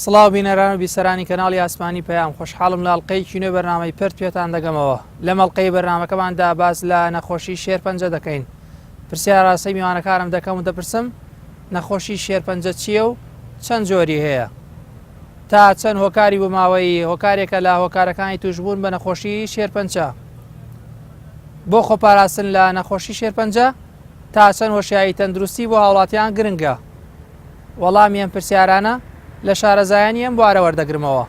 سڵاو بینەران و بیسەرانی کەناڵی ئاسمانی پەیام خۆشحاڵم لە ئەڵقەیەکی نوێ بەرنامەی پێرت پێتان دەگەمەوە. لەم ئەڵقەی بەرنامەکەماندا باس لە نەخۆشی شێرپەنجە دەکەین. پرسیار ڕاستەی میوانەکارم دەکەم و دەپرسم نەخۆشی شێرپەنجە چییە و چەند جۆری هەیە؟ تا چەند هۆکاری بووماوەی هۆکارێکە لە هۆکارەکانی توشبوون بە نەخۆشی شێرپەنجە. بۆ خۆپاراستن لە نەخۆشی شێرپەنجە تا چەند هۆشیاری تەندروستی بۆ هاوڵاتیان گرنگە؟ وەڵامی ئەم پرسیارانە لە شارەزایانی ئەم بوارە وەردەگرمەوە.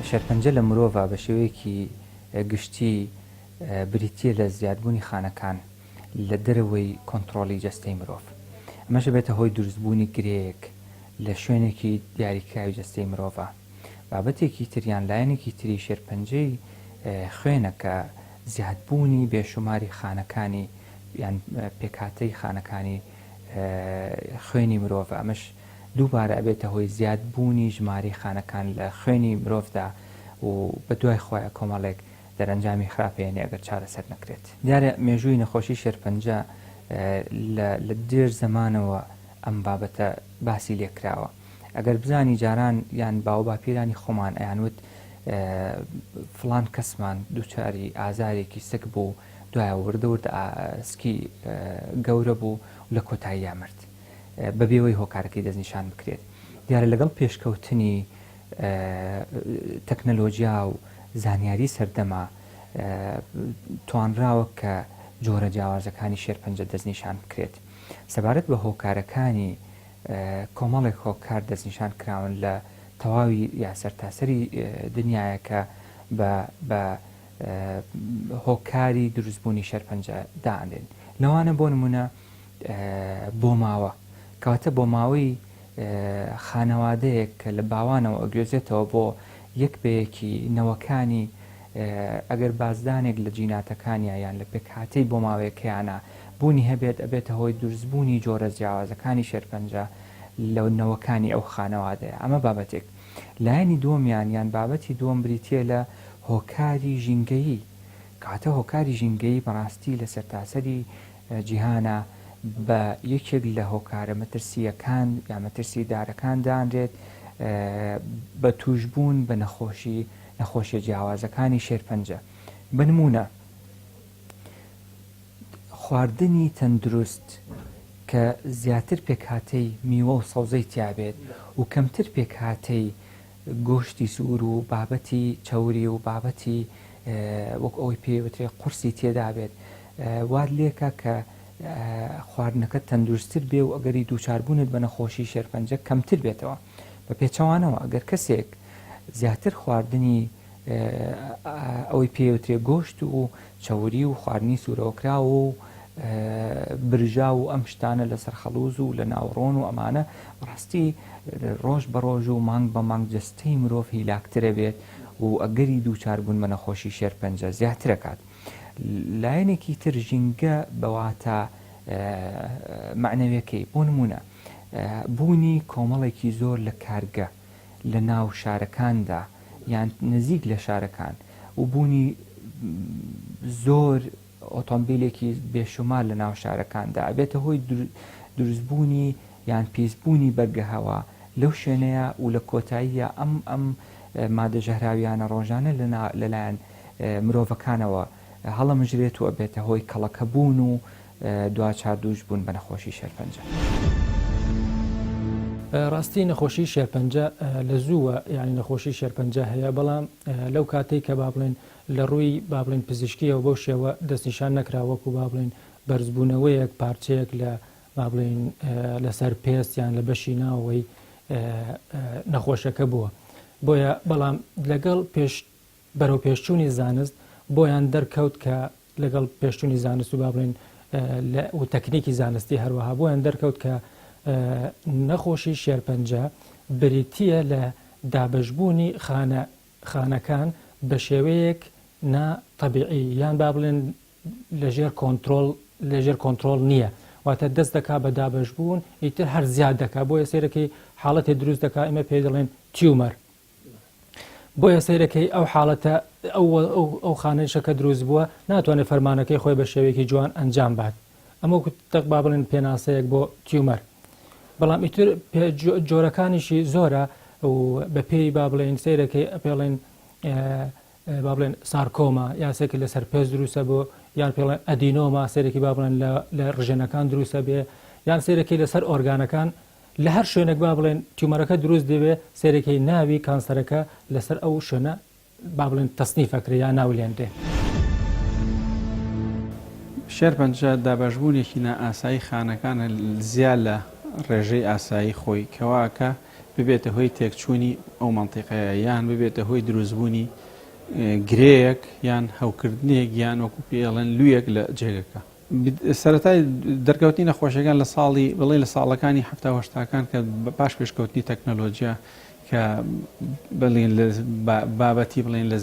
شێرپەنجە لە مرۆڤ بە شێوەیەکی گشتی بریتیە لە زیادبوونی خانەکان لە دەرەوەی کۆنتترۆلی جەستەی مرۆڤ. ئەمەش بێتە هۆی دروستبوونی گرەیەک لە شوێنێکی دیاریکراوی جەستەی مرۆڤە. بابەتێکی تریان لایەنێکی تری شێرپەنجەی خوێنەکە زیادبوونی بێشماری خانەکانی یان پێکاتەی خانەکانی خوێنی مرۆڤ. ئەمەش دووبارە ئەبێتە هۆی زیادبوونی ژماری خانەکان لە خوێنی مرۆڤدا و بە دوای خۆیان کۆمەڵێک دەرەنجامی خراپێنێ ئەگەر چارەسەر نەکرێت. دیارە مێژووی نەخۆشی شێرپەنجە لە دێر زەمانەوە ئەم بابەتە باسی لێکراوە. ئەگەر بزانی جاران یان باو باپیرانی خۆمان ئەیانوت فلان کەسمان دووچاری ئازارێکی سک بوو دوایە وردەورد سکی گەورە بوو لە کۆتاییە مرد بەبێەوەی هۆکارەکەی دەستنیشان بکرێت. دیارە لەگەڵ پێشکەوتنی تەکنەلۆژیا و زانیاری سەردەما توانراوە کە جۆرە جیاوازەکانی شێرپەنجە دەستنیشان بکرێت. سەبارەت بە هۆکارەکانی کۆمەڵێک هۆکار دەستنیشان کراون لە تەواوی یا سەرتاسەری دنیایەکە بە هۆکاری دروستبوونی شێرپەنجە دائەنێن. لەوانە بۆ نمونە بۆ ماوە کەواتە بۆ ماوەی خانەوادەیەک کە لە باوانەوە ئەگوێزێتەوە بۆ یەک بەیەکی نەوەکانی ئەگەر بازدانێک لە جیناتەکانیان یان لە پێکهاتەی بۆ ماوەیەکەیانە بوونی هەبێت ئەبێتە هۆی دروستبوونی جۆرە جیاوازەکانی شێرپەنجە لەو نەوەکانی ئەو خانەوادەیە. ئەمە بابەتێک. لایەنی دووەمیان یان بابەتی دووەم بریتیە لە هۆکاری ژینگەیی. کاتە هۆکاری ژینگەیی بەڕاستی لە سەرتاسەری جیهانە بە یەکێک لە هۆکارە مەترسیەکان یا مەترسیدارەکان دانرێت بە توشبوون بە نەخۆشیە جیاوازەکانی شێرپەنجە. بنمونە خواردنی تەندروست کە زیاتر پێکهاتەی میوە و سەوزەی تیابێت و کەمتر پێکهاتەی گۆشتی سوور و بابەتی چاوری و بابەتی وەک ئەوەی پێوترێ قورسی تێدا بێت وار لێکە کە خواردنەکە تەندروستتر بێ و ئەگەری دووچاربوونت بە نەخۆشی شێرپەنجە کەمتر بێتەوە. بە پێچەوانەوە ئەگەر کەسێک زیاتر خواردنی ئەوەی پێوترێ گۆشت و چاوری و خواردنی سوورەوەکرا و برژا و ئەم شتانە لەسەر خەڵوز و لە ناوڕۆن و ئەمانە ڕاستی ڕۆژ بە ڕۆژ و مانگ بە مانگ جەستەی مرۆڤ هیلاکترە بێت و ئەگەری دووچاربوون بە نەخۆشی شێرپەنجە زیاترەکات. لایەنێکی تر ژینگە بەواتە معنەویەکەی بۆ نمونە بوونی کۆمەڵێکی زۆر لە کارگە لە ناو شارەکاندا یان نزیک لە شارەکان و بوونی زۆر ئۆتۆمبیلێکی بێشمار لە ناو شارەکاندا ئەبێتە هۆی دروستبوونی یان پێیزبوونی بەرگەهەوە لەو شوێنەیە و لە کۆتاییە ئەم مادە ژەهراویانە ڕۆژانە لەلایەن مرۆڤەکانەوە هەڵەمژرێت و ئەبێتە هۆی کەڵەکەبوون و دواچار دووش بوون بە نەخۆشی شێرپەنجە. ڕاستی نەخۆشی شێرپەنجە لە زووە یعنی نەخۆشی شێرپەنجە هەیە بەڵام لەو کاتەی کە بابڵێن لە ڕووی بابڵێن پزیشکیەوە بەو شێوە دەستنیشان نەکراوەکو بابڵێن بەرزبوونەوەیەک پارچەیەک لە بابڵێن لەسەر پێست یان لە بەشی ناوەوەی نەخۆشەکە بووە. بۆیە بەڵام لەگەڵ بەرەو پێشچوونی زانست بۆیان دەرکەوت کە لەگەڵ پێشچوونی زانست و بابڵێن و تەکنیکی زانستی هەروەها بۆیان دەرکەوت کە نەخۆشی شێرپەنجە بریتیە لە دابەشبوونی خانەکان بە شێوەیەک ناتەبیعی یان با بڵێن لەژێر کۆنتترۆل نییە واتە دەست دەکا بە دابەشبوون ئیتر هەر زیاد دەکا بۆیە سێرەکەی حاڵەتی دروست دەکا ئێمە پێی دەڵێن تیومەر. بۆیە سیرەکەی ئەو حاڵەتە ئەو خانەیشەکە دروست بووە ناتوانێت فەرمانەکەی خۆی بە شێوەیەکی جوان ئەنجام بات ئەمە تەق با بڵێن پێناسەیەک بۆ تیومەر بەڵام ئیتر جۆرەکانیشی زۆرە و بە پێی با بڵێن سیرەکەی پێڵێن با بڵێن سارکۆما یاسێکی لەسەر پێز دروستە بۆ یان پێڵێن ئەدینۆما سێرەکی با بڵێن لە ڕژێنەکان دروستە بێ یان سێرەکەی لەسەر ئۆرگانەکان لە هەر شوێنێک با بڵێن تیومەرەکە دروست دەبێ سێرەکەی ناوی کانسەرەکە لەسەر ئەو شوێنە با بڵێن تەسنیفەکرێ یا ناولێندێ. شێرپەنجە دابەشبوونێکی نائاسایی خانەکانە زیاد لە ڕێژەی ئاسایی خۆی کەواکە ببێتە هۆی تێکچوونی ئەو مەنتیقەیە یان ببێتە هۆی دروستبوونی گرەیەک یان هەوکردنێک یان وەکو پێڵێن لویەک لە جێگەکە. سەرەتای دەرکەوتنی نەخۆشیەکان لە ساڵی بڵێ لە ساڵەکانی هەفتاهۆشتاکان کە پاش پێشکەوتنی تەکنەلۆجیا کە بڵێن بابەتی بڵێن لە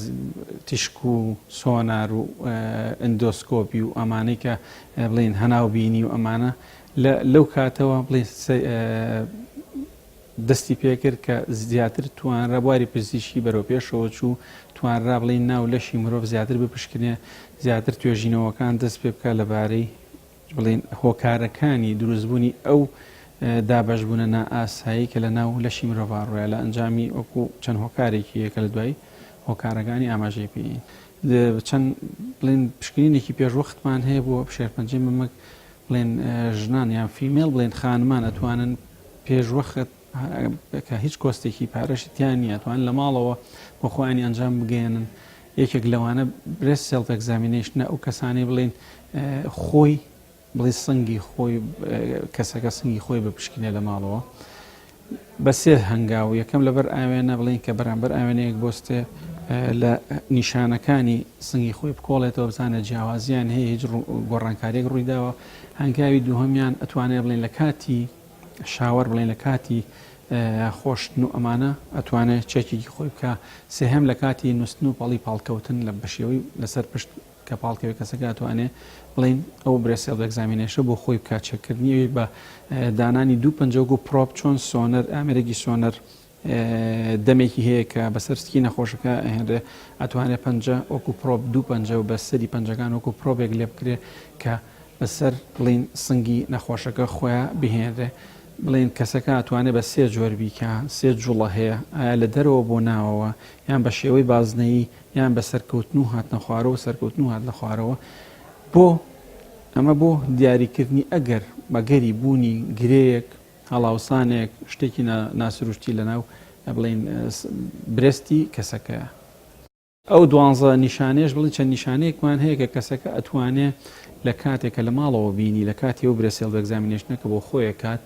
تیشک و سۆنار و ئەندۆسکۆپی و ئەمانەی کە بڵێن هەناوبینی و ئەمانە لەو کاتەوە بڵێ دەستی پێکرد کە زیاتر توانرا بواری پزیشکی بەرەو پێشەوە چوو توانرا بڵێن ناو لەشی مرۆڤ زیاتر بپشکنێ زیاتر توێژینەوەکان دەست پێ بکە لەبارەی بڵێن هۆکارەکانی دروستبوونی ئەو دابەشبوونە نائاسایی کە لە ناو لەشی مرۆڤ ڕۆیە لە ئەنجامی وەکو چەند هۆکارێکی یەکە لە دوای هۆکارەکانی ئاماژەی پێین چەند بڵێن پشکنینێکی پێشوەختمان هەیە بۆ شێرپەنجەی مەمەک بڵێن ژنان یان فیمێڵ بڵێن خانمان ئەتوانن پێشوەخت کە هیچ کۆستێکی پارەشتیان نیە توان لە ماڵەوە بۆ خۆیانی ئەنجام بگەێنن یەکێک لەوانە برێس سێڵت ئەگزامینێشنە ئەو کەسانی بڵێن خۆی بڵێ سنگی خۆی کەسەکە سنگی خۆی بپشکنێ لە ماڵەوە بە سێ هەنگاو یەکەم لەبەر ئاوێنە بڵێن کە بەرامبەر ئاوێنەیەک بۆستێ لە نیشانەکانی سنگی خۆی بکۆڵێتەوە بزانە جیاوازیان هەیە هیچ گۆڕانکاریێک ڕوویداوە هەنگاوی دووهەمیان ئەتوانێت بڵێن لە کاتی شاوەڕ بڵێن لە کاتی خۆشتن و ئەمانە ئەتوانێت چێکێکی خۆی بکە سێهەم لە کاتی نووسن و پاڵی پاڵکەوتن لە بەشێوەی لەسەر پشت کە پاڵکەوەی کەسەکە ئەتوانێت بڵین ئەو برێسێڵ ئەگزامینێشە بۆ خۆی بکات چێککردنیەوەی بە دانانی دوو پەنجەوە و پرۆپ چۆن سۆنەر ئامێرەی سۆنەر دەمێکی هەیە کە بەسەر سکی نەخۆشەکە هێنرێ ئەتوانێت پەنجە وەکو پرۆپ دوو پەنجە و بە سەری پەنجەکان وەکو پرۆپێک لێ بکرێ کە بەسەر بڵین سنگی نەخۆشەکە خۆیان بهێنرێ بڵێن کەسەکە ئەتوانێت بە سێ جۆربی کە سێ جوڵە هەیە ئایا لە دەرەوە بۆ ناوەوە یان بە شێوەی بازنەیی یان بە سەرکەوتن و هاتنە خوارەوە سەرکەوتن و هات لە خوارەوە بۆ ئەمە بۆ دیاریکردنی ئەگەر بەگەری بوونی گرەیەک هەڵاوسانێک شتێکی ناسروشتی لە ناو بڵێن برستی کەسەکەیە ئەو دوانزە نیشانێش بڵێن چەند نیشانەیەکمان هەیە کە کەسەکە ئەتوانێت لە کاتێکە لە ماڵەوە بینی لە کاتی ئەو برێسێڵ ئەگزامینێشنەکە بۆ خۆیە کات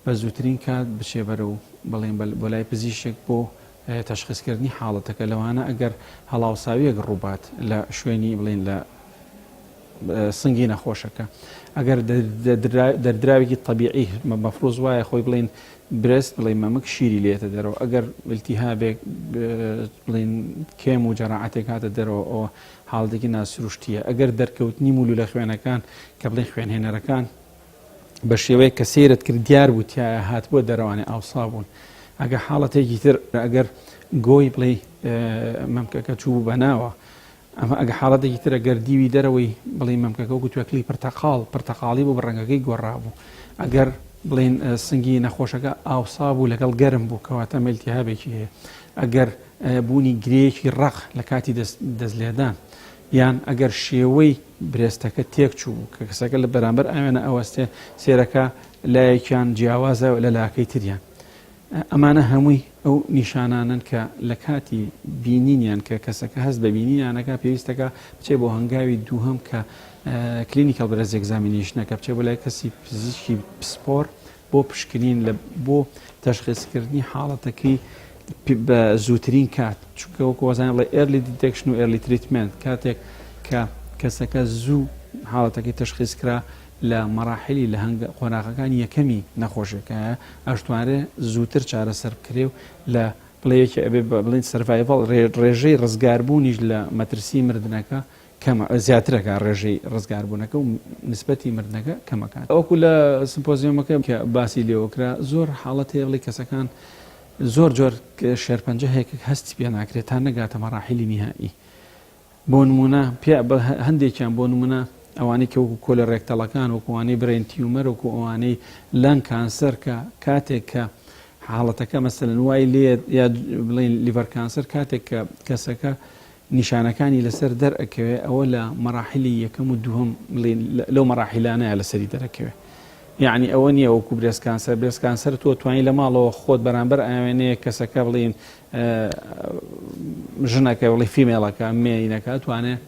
بە زووترین کات بچێ بەرە و بڵێن بۆ لای پزیشک بۆ تەشخیصکردنی حاڵەتەکە لەوانە ئەگەر هەڵاوساویەک ڕووبات لە شوێنی بڵێن لە سنگی نەخۆشەکە ئەگەر دەردراوێکی تەبیعی مەفروض وایە خۆی بڵێن برست بڵێن مەمەک شیری لێتە دەرەوە ئەگەر التیهابێک بڵێن کێم و جەراعەتێک هاتە دەرەوە ئەو حاڵەتێکی ناسروشتیە ئەگەر دەرکەوتنی مولو لە خوێنەکان کە بڵێن خوێنهێنەرەکان بە شێوەیە کە سیرت کرد دیار بوو تایە هات بۆ دەرەوانێ ئاوسا بوون ئەگە حاڵەتێکی تر ئەگەر گۆی بڵێ مەمکەکە چوو بەناوە ئەمە ئەگە حاڵەتێکی ترە گەردیوی دەرەوەی بڵێ مەمکەکە و گوتوەکلی پرتەقاڵی بۆ بڕەنگەکەی گۆڕابوو ئەگەر بڵێن سنگی نەخۆشەکە ئاوسا بوو لەگەڵ گەرم بوو کەواتە ملتیهابێکی هەیە ئەگەر بوونی گرەیەکی ڕەق لە کاتی دەستلێدان یان ئەگەر شێوەی برێستەکە تێک چوو کە کەسەکە لە بەرامبەر ئاوێنە ئەوەستێ سێرەکە لایەکیان جیاوازە لە لاکەی تریان ئەمانە هەمووی ئەو نیشانانن کە لە کاتی بینینیان کە کەسەکە هەست بە بینینیانەکە پێویستەکە بچێ بۆ هەنگاوی دووهەم کە کلینیکال برێز ئەگزامینێشنەکە بچێ بۆ لای کەسی پزیشکی پسپۆر بۆ پشکنین بۆ تەشخیصکردنی حاڵەتەکەی بە زووترین کات چونکە وەکو وەزانە بڵێ ئێرلی دیتێکشن و ئێرلی تریتمنت کاتێک کە کەسەکە زوو حاڵەتەکەی تەشخیصکرا لە مەراحلی لە قۆناغەکانی یەکەمی نەخۆشەکە ئەشتوانێت زووتر چارەسەر بکرێ و لە بڵەیەکی ئەبێ بڵین سەرڤایڤڵ ڕێژەی ڕزگاربوونیش لە مەترسی مردنەکە زیاترەکە ڕێژەی ڕزگاربوونەکە و نسبەتی مردنەکە کەمەکان ئەوکو لە سمپۆزیۆمەکە کە باسی لێوەکرا زۆر حاڵەت هەیە بڵێ کەسەکان زۆر شێرپەنجە هەیە هەستی پێ ناکرێت تا نەگاتە مەراحیلی نهایی. بۆ نمونە هەندێکیان بۆ نمونە ئەوانەی کە وەکو کۆلە ڕێکتەڵەکان وەکوانەی برین تیومەر وەکو ئەوانەی لەنگ کانسەر کە کاتێک کە حاڵەتەکە مەسەلەن وای لێ یا بڵین لیڤەر کانسەر کاتێک کە کەسەکە نیشانەکانی لەسەر دەرئەکەوێ ئەوە لە مەراحیلی یەکەم و دووەم لەو مەراحیلانەیە لەسەری دەرەکەوێ. یعنی ئەوە نییە وەکو برێست کانسەر تۆ توانی لە ماڵەوە خۆت بەرامبەر ئاوێنەیە کەسەکە بڵین ژنەکە بڵی فیمێڵەکە مێینەکە توانێت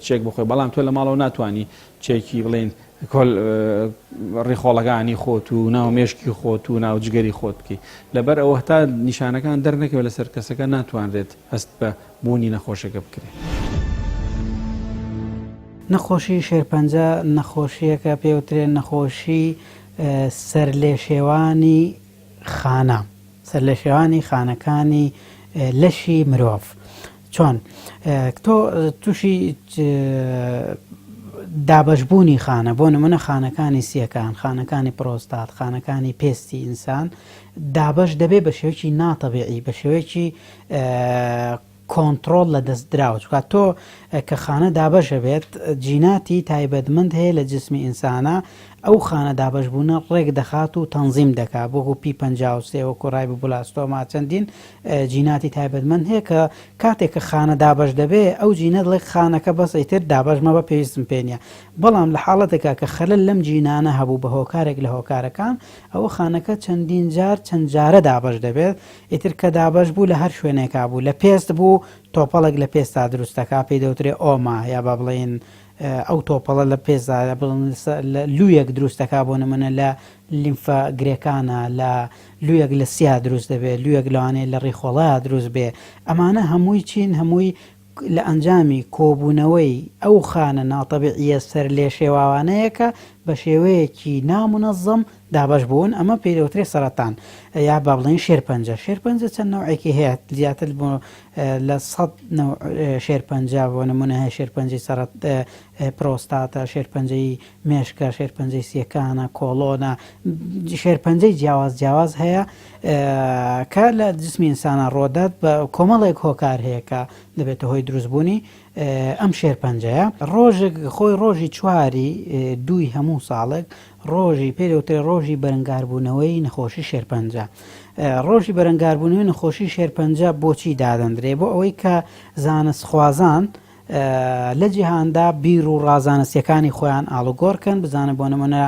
چێک بخۆی، بەڵام تۆ لە ماڵەوە ناتوانانی چێکی بڵین ڕێخۆڵەکانی خۆت و ناو مێشکی خۆت و ناو جگەری خۆت بکەی. لەبەر ئەوە تا نیشانەکان دەرنەکەوە لەسەر کەسەکە ناتوانرێت هەست بە بوونی نەخۆشەکە بکرێت. نەخۆشی شێرپەنجە نەخۆشیەکە پێوترێن نەخۆشی سەرلێشێوانی خانە، سەرلێشێوانی خانەکانی لەشی مرۆڤ. چۆن تۆ تووشی دابەشبوونی خانە، بۆ نمونە خانەکانی سیەکان، خانەکانی پرۆستات، خانەکانی پێستی ئینسان دابەش دەبێت بە شێوەیەکی ناتەبیعی، بە شێوەیەکی کۆنتترۆل لە دەست دراوە. چکات تۆ کە خانە دابەشە بێت جیناتی تایبەتمەند هەیە لە جسمی ئینسانە، ئەو خانە دابەشبوونە ڕێک دەخات و تەنزیم دەکات بۆکو P53 وەکو ڕایبوبولاستۆما چەندین جیناتی تایبەتمەند هەیە کە کاتێک کە خانە دابەش دەبێت ئەو جینە لە خانەکە بەس ئیتر دابەشمە بە پێویستم پێ نیە. بەڵام لە حاڵەتێکە کە خەلل لەم جینانە هەبوو بە هۆکارێک لە هۆکارەکان ئەوە خانەکە چەندین جار چەند جارە دابەش دەبێت. ئیتر کە دابەش بوو لە هەر شوێنێکا بوو، لە پێست بوو تۆپەڵێک لە پێستا دروستەکە پێی دەوترێ ئۆما یا با بڵێن ئەو تۆپەڵە لە پێزا لویەک دروستەکە بۆ نمونە لە لیمفە گرێکانە، لە لویەک لە سیا دروست دەبێت، لویەک لەوانەیە لە ڕێخۆڵەیە دروست بێ. ئەمانە هەمووی چین؟ هەمووی لە ئەنجامی کۆبوونەوەی ئەو خانە ناتەبیعیە سەر لێ شێواوانەیەکە بە شێوەیەکی نامونەزەم دابەش بوون. ئەمە پێدەوترێت سەرەتان یا با بڵێن شێرپەنجە. شێرپەنجە چەند نەوعێکی هەیە، زیاتر لە 100 شێرپەنجە بۆ نمونە هەیە شێرپەنجەی پرۆستاتە، شێرپەنجەی مێشکە، شێرپەنجەی سیەکانە، کۆڵۆنە، شێرپەنجەی جیاواز هەیە کە لە جسمی ئینسانە ڕۆدات بە کۆمەڵێک هۆکار هەیە کە دەبێتە هۆی دروستبوونی ئەم شێرپەنجەیە. ڕۆژێک خۆی ڕۆژی چواری دووی هەموو ساڵێک ڕۆژی پێدەوترێت ڕۆژی بەرەنگاربوونەوەی نەخۆشی شێرپەنجە. ڕۆژی بەرەنگاربوونەوەی نەخۆشی شێرپەنجە بۆچی دادەندرێ؟ بۆ ئەوەی کە زانستخوازان لە جیهاندا بیر و ڕازانستیەکانی خۆیان ئاڵوگۆڕکەن، بزانە بۆ نمونە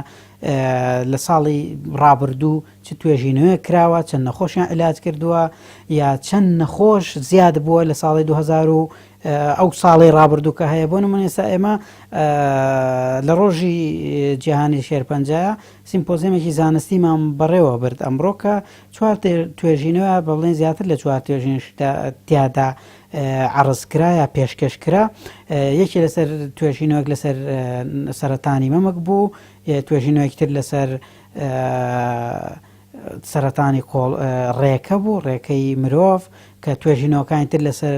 لە ساڵی ڕابردوو چ توێژینەوەی کراوە، چەند نەخۆشیان علاج کردووە یا چەند نەخۆش زیاد بووە لە ساڵی 2000 ئەو ساڵی ڕابردوو کە هەیە. بۆ نمونە ئێستا ئێمە لە ڕۆژی جیهانی شێرپەنجەیە سیمپۆزیەمێکی زانستیمان بەڕێوە برد ئەمڕۆ کە 4 توێژینەوە بە بڵێن زیاتر لە 4 توێژین تیادا عرضکرا یا پێشکەشکرا. یەکی لەسەر توێژینەوەک لەسەر سەرەتانی مەمەک بوو، توێژینەوەیەکتر لەسەر سەرەتانی ڕێکە بوو، ڕێکەی مرۆڤ، کە توێژینەوەکانی تر لەسەر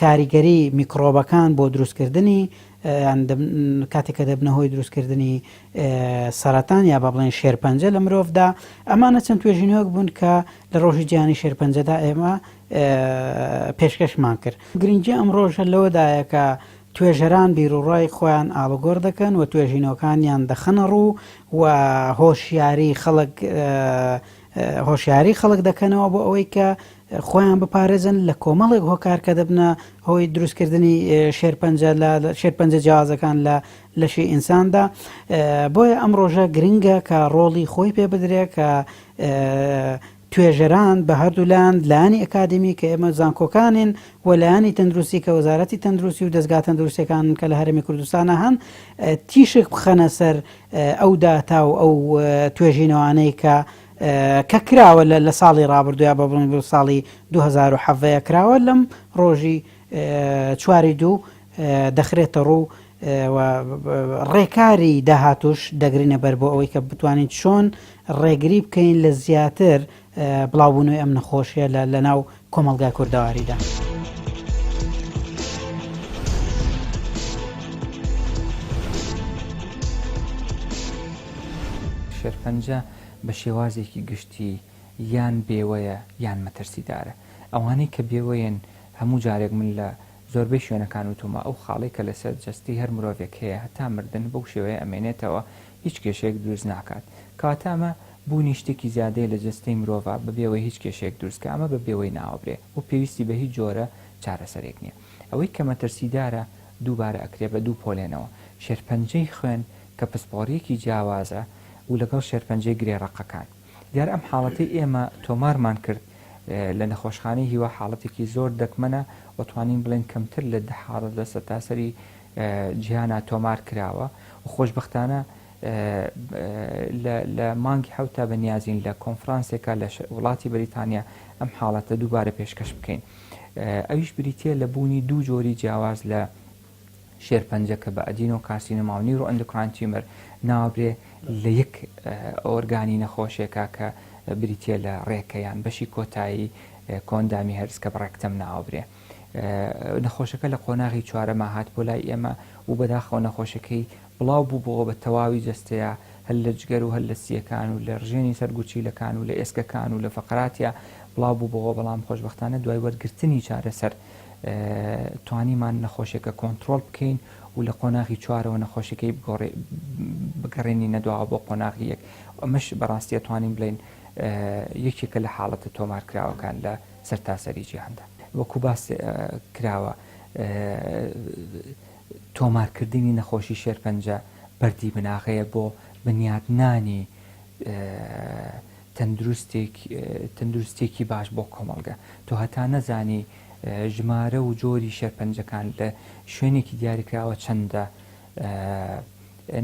کاریگەری میکرۆبەکان بۆ دروستکردنی کاتێککە دەبنە هۆی دروستکردنی سەرەتان یا با بڵێن شێرپەنجە لە مرۆڤدا. ئەمانە چەند توێژینەوەک بوون کە لە ڕۆژی جیهانی شێرپەنجەدا ئێمە پێشکەشمان کرد. گرنگی ئەم ڕۆژە لەوەدایە کە توێژەران بیرروڕای خۆیان ئاڵوگۆڕ دەکەن و توێژینەوەکانیان دەخەنە ڕوو و هۆشیاری خەڵک دەکەنەوە بۆ ئەوەی کە خۆیان بپارێزن لە کۆمەڵێک هۆکار کە دەبنە هۆی دروستکردنی شێرپەنجە جیاوازەکان لە لەشی ئینساندا. بۆیە ئەم ڕۆژە گرنگە کە ڕۆڵی خۆی پێ بدرێ کە توێژەران بە هەردوولان لایانی ئەکادمی کە ئێمە زانکۆکانین و لایانی تەندروستی کە وەزارەتی تەندروستی و دەستگا تەندروستیەکان کە لە هەرێمی کوردستانە هەن تیشک بخەنە سەر ئەو داتا و ئەو توێژینەوانەی کە کراوە لە ساڵی ڕابردووە بە بڵێن ساڵی 2007 کراوە لەم ڕۆژی 4/2 دەخرێتە ڕوو ڕێکاری داهاتوش دەگرینە بەر بۆ ئەوەی کە بتوانین چۆن ڕێگری بکەین لە زیاتر بڵاوبوونەوەی ئەم نەخۆشیە لە ناو کۆمەلگای کوردەواریدا. شێرپەنجە بە شێوازێکی گشتی یان بێوەیە یان مەترسیدارە. ئەوانەی کە بێوەیەن هەموو جارێک من لە زۆربەی شوێنەکان وتومە ئەو خاڵی کە لەسەر جەستی هەر مرۆڤێک هەیە هەتا مردن بەو شێوەیە ئەمێنێتەوە هیچ کێشەیەک دروست ناکات. کاتامە بوونی شتێکی زیادەیە لە جەستەی مرۆڤ بەبێەوەی هیچ کێشەیەک دروستکە ئەمە بەبێەوەی ناوەبرێ و پێویستی بە هیچ جۆرە چارەسەرێک نییە. ئەوەی کە مەترسیدارە دووبارە ئەکرێ بە دوو پۆلێنەوە شێرپەنجەی خوێن کە پسپۆڕیەکی جیاوازە و لەگەڵ شێرپەنجەی گرێڕقەکان. دیار ئەم حاڵەتی ئێمە تۆمارمان کرد لە نەخۆشخانەی هیوا حاڵەتێکی زۆر دەکمەنە و توانین بڵێن کەمتر لە 10 حاڵەت لە سەرتاسەری جیهانە تۆمار کراوە و خۆشبەختانە لە مانگی حوتا بەنیازین لە کۆنفرانسێکە لە وڵاتی بەریتانیا ئەم حاڵەتە دووبارە پێشکەش بکەین. ئەویش بریتە لە بوونی دوو جۆری جیاواز لە شێرپەنجە کە بە ئەدینۆ کارسینۆما و نیورۆئەندۆکراین تیومەر ناوەبرێ لە یەک ئۆرگانی نەخۆشیێکە کە بریتە لە ڕێکەیان بەشی کۆتایی کۆندامی هەرس کە بڕێکتەم ناوەبرێ. نەخۆشەکە لە قۆناغی چوارەمە هات بۆ لای ئێمە و بەداخەوە نەخۆشەکەی بڵاو بوو بۆ بە تەواوی جەستەیە هەل لە جگەر و هەل لە سیەکان و لە ڕژێنی سەرگوچیلەکان و لە ئێسکەکان و لە فەقراتیا بڵاو بوو بۆ بەڵام خۆشبەختانە دوای وەرگرتنی چارەسەر توانیمان نەخۆشیەکە کۆنتترۆل بکەین و لە قۆناغی چوارەوە نەخۆشیەکەی بگەڕێنی نەدواوە بۆ قۆناغی یەک. ئەمەش بەڕاستیە توانین بڵێن یەکێکە لە حاڵەتە تۆمارکراوەکان لە سەرتاسەری جیهاندا. وەکو باس کراوە تۆمارکردنی نەخۆشی شێرپەنجە بەردی بناغەیە بۆ بنیادنانی تەندروستێکی باش بۆ کۆمەڵگە. تۆ هەتا نەزانی ژمارە و جۆری شێرپەنجەکان لە شوێنێکی دیاریکراوە چەندە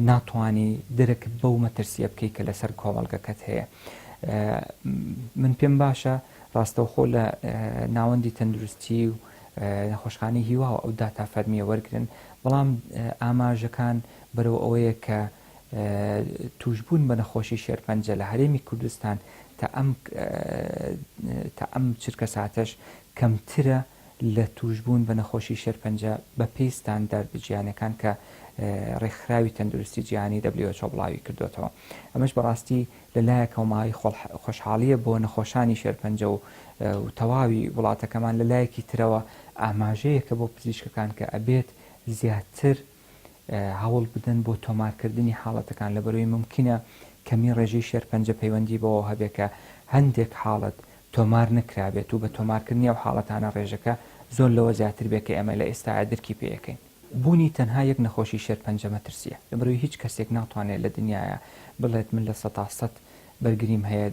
ناتوانی دەرەکە بەو مەترسیە بکەی کە لەسەر کۆمەڵگەکەت هەیە. من پێم باشە ڕاستەوخۆ لە ناوەندی تەندروستی و نەخۆشخانەی هیوا و ئەو داتا فەرمیە وەرگن، بەڵام ئاماژەکان بەرەو ئەوەیە کە توشبوون بە نەخۆشی شێرپەنجە لە هەرێمی کوردستان تا ئەم چرکە ساتەش کەمترە لە توشبوون بە نەخۆشی شێرپەنجە بە پێی ستاندەرد جیهانیەکان کە ڕێکخراوی تەندروستی جیهانی WHO بڵاوی کردوێتەوە. ئەمەش بەڕاستی لەلایەکەوە ماوەی خۆشحاڵیە بۆ نەخۆشانی شێرپەنجە و تەواوی وڵاتەکەمان لەلایەکی ترەوە ئاماژەیەکە بۆ پزیشکەکان کە ئەبێت زیاتر هەوڵ بدەن بۆ تۆمارکردنی حاڵەتەکان لە بەرەوەی ممکنە کەمی ڕێژەی شێرپەنجە پەیوەندی بەوە هەبێت کە هەندێک حاڵەت تۆمار نکرابێت و بە تۆمارکردنی ئەو حاڵەتانە ڕێژەکە زۆر لەوە زیاتر بێت کە ئێمە لە ئێستا درکی پێەکەین. بوونی تەنها یەک نەخۆشی شێرپەنجە مەترسیە، لەبەرەوەی هیچ کەسێک ناتوانێت لە دنیاە بڵێت من لە 100% بەرگریم هەیە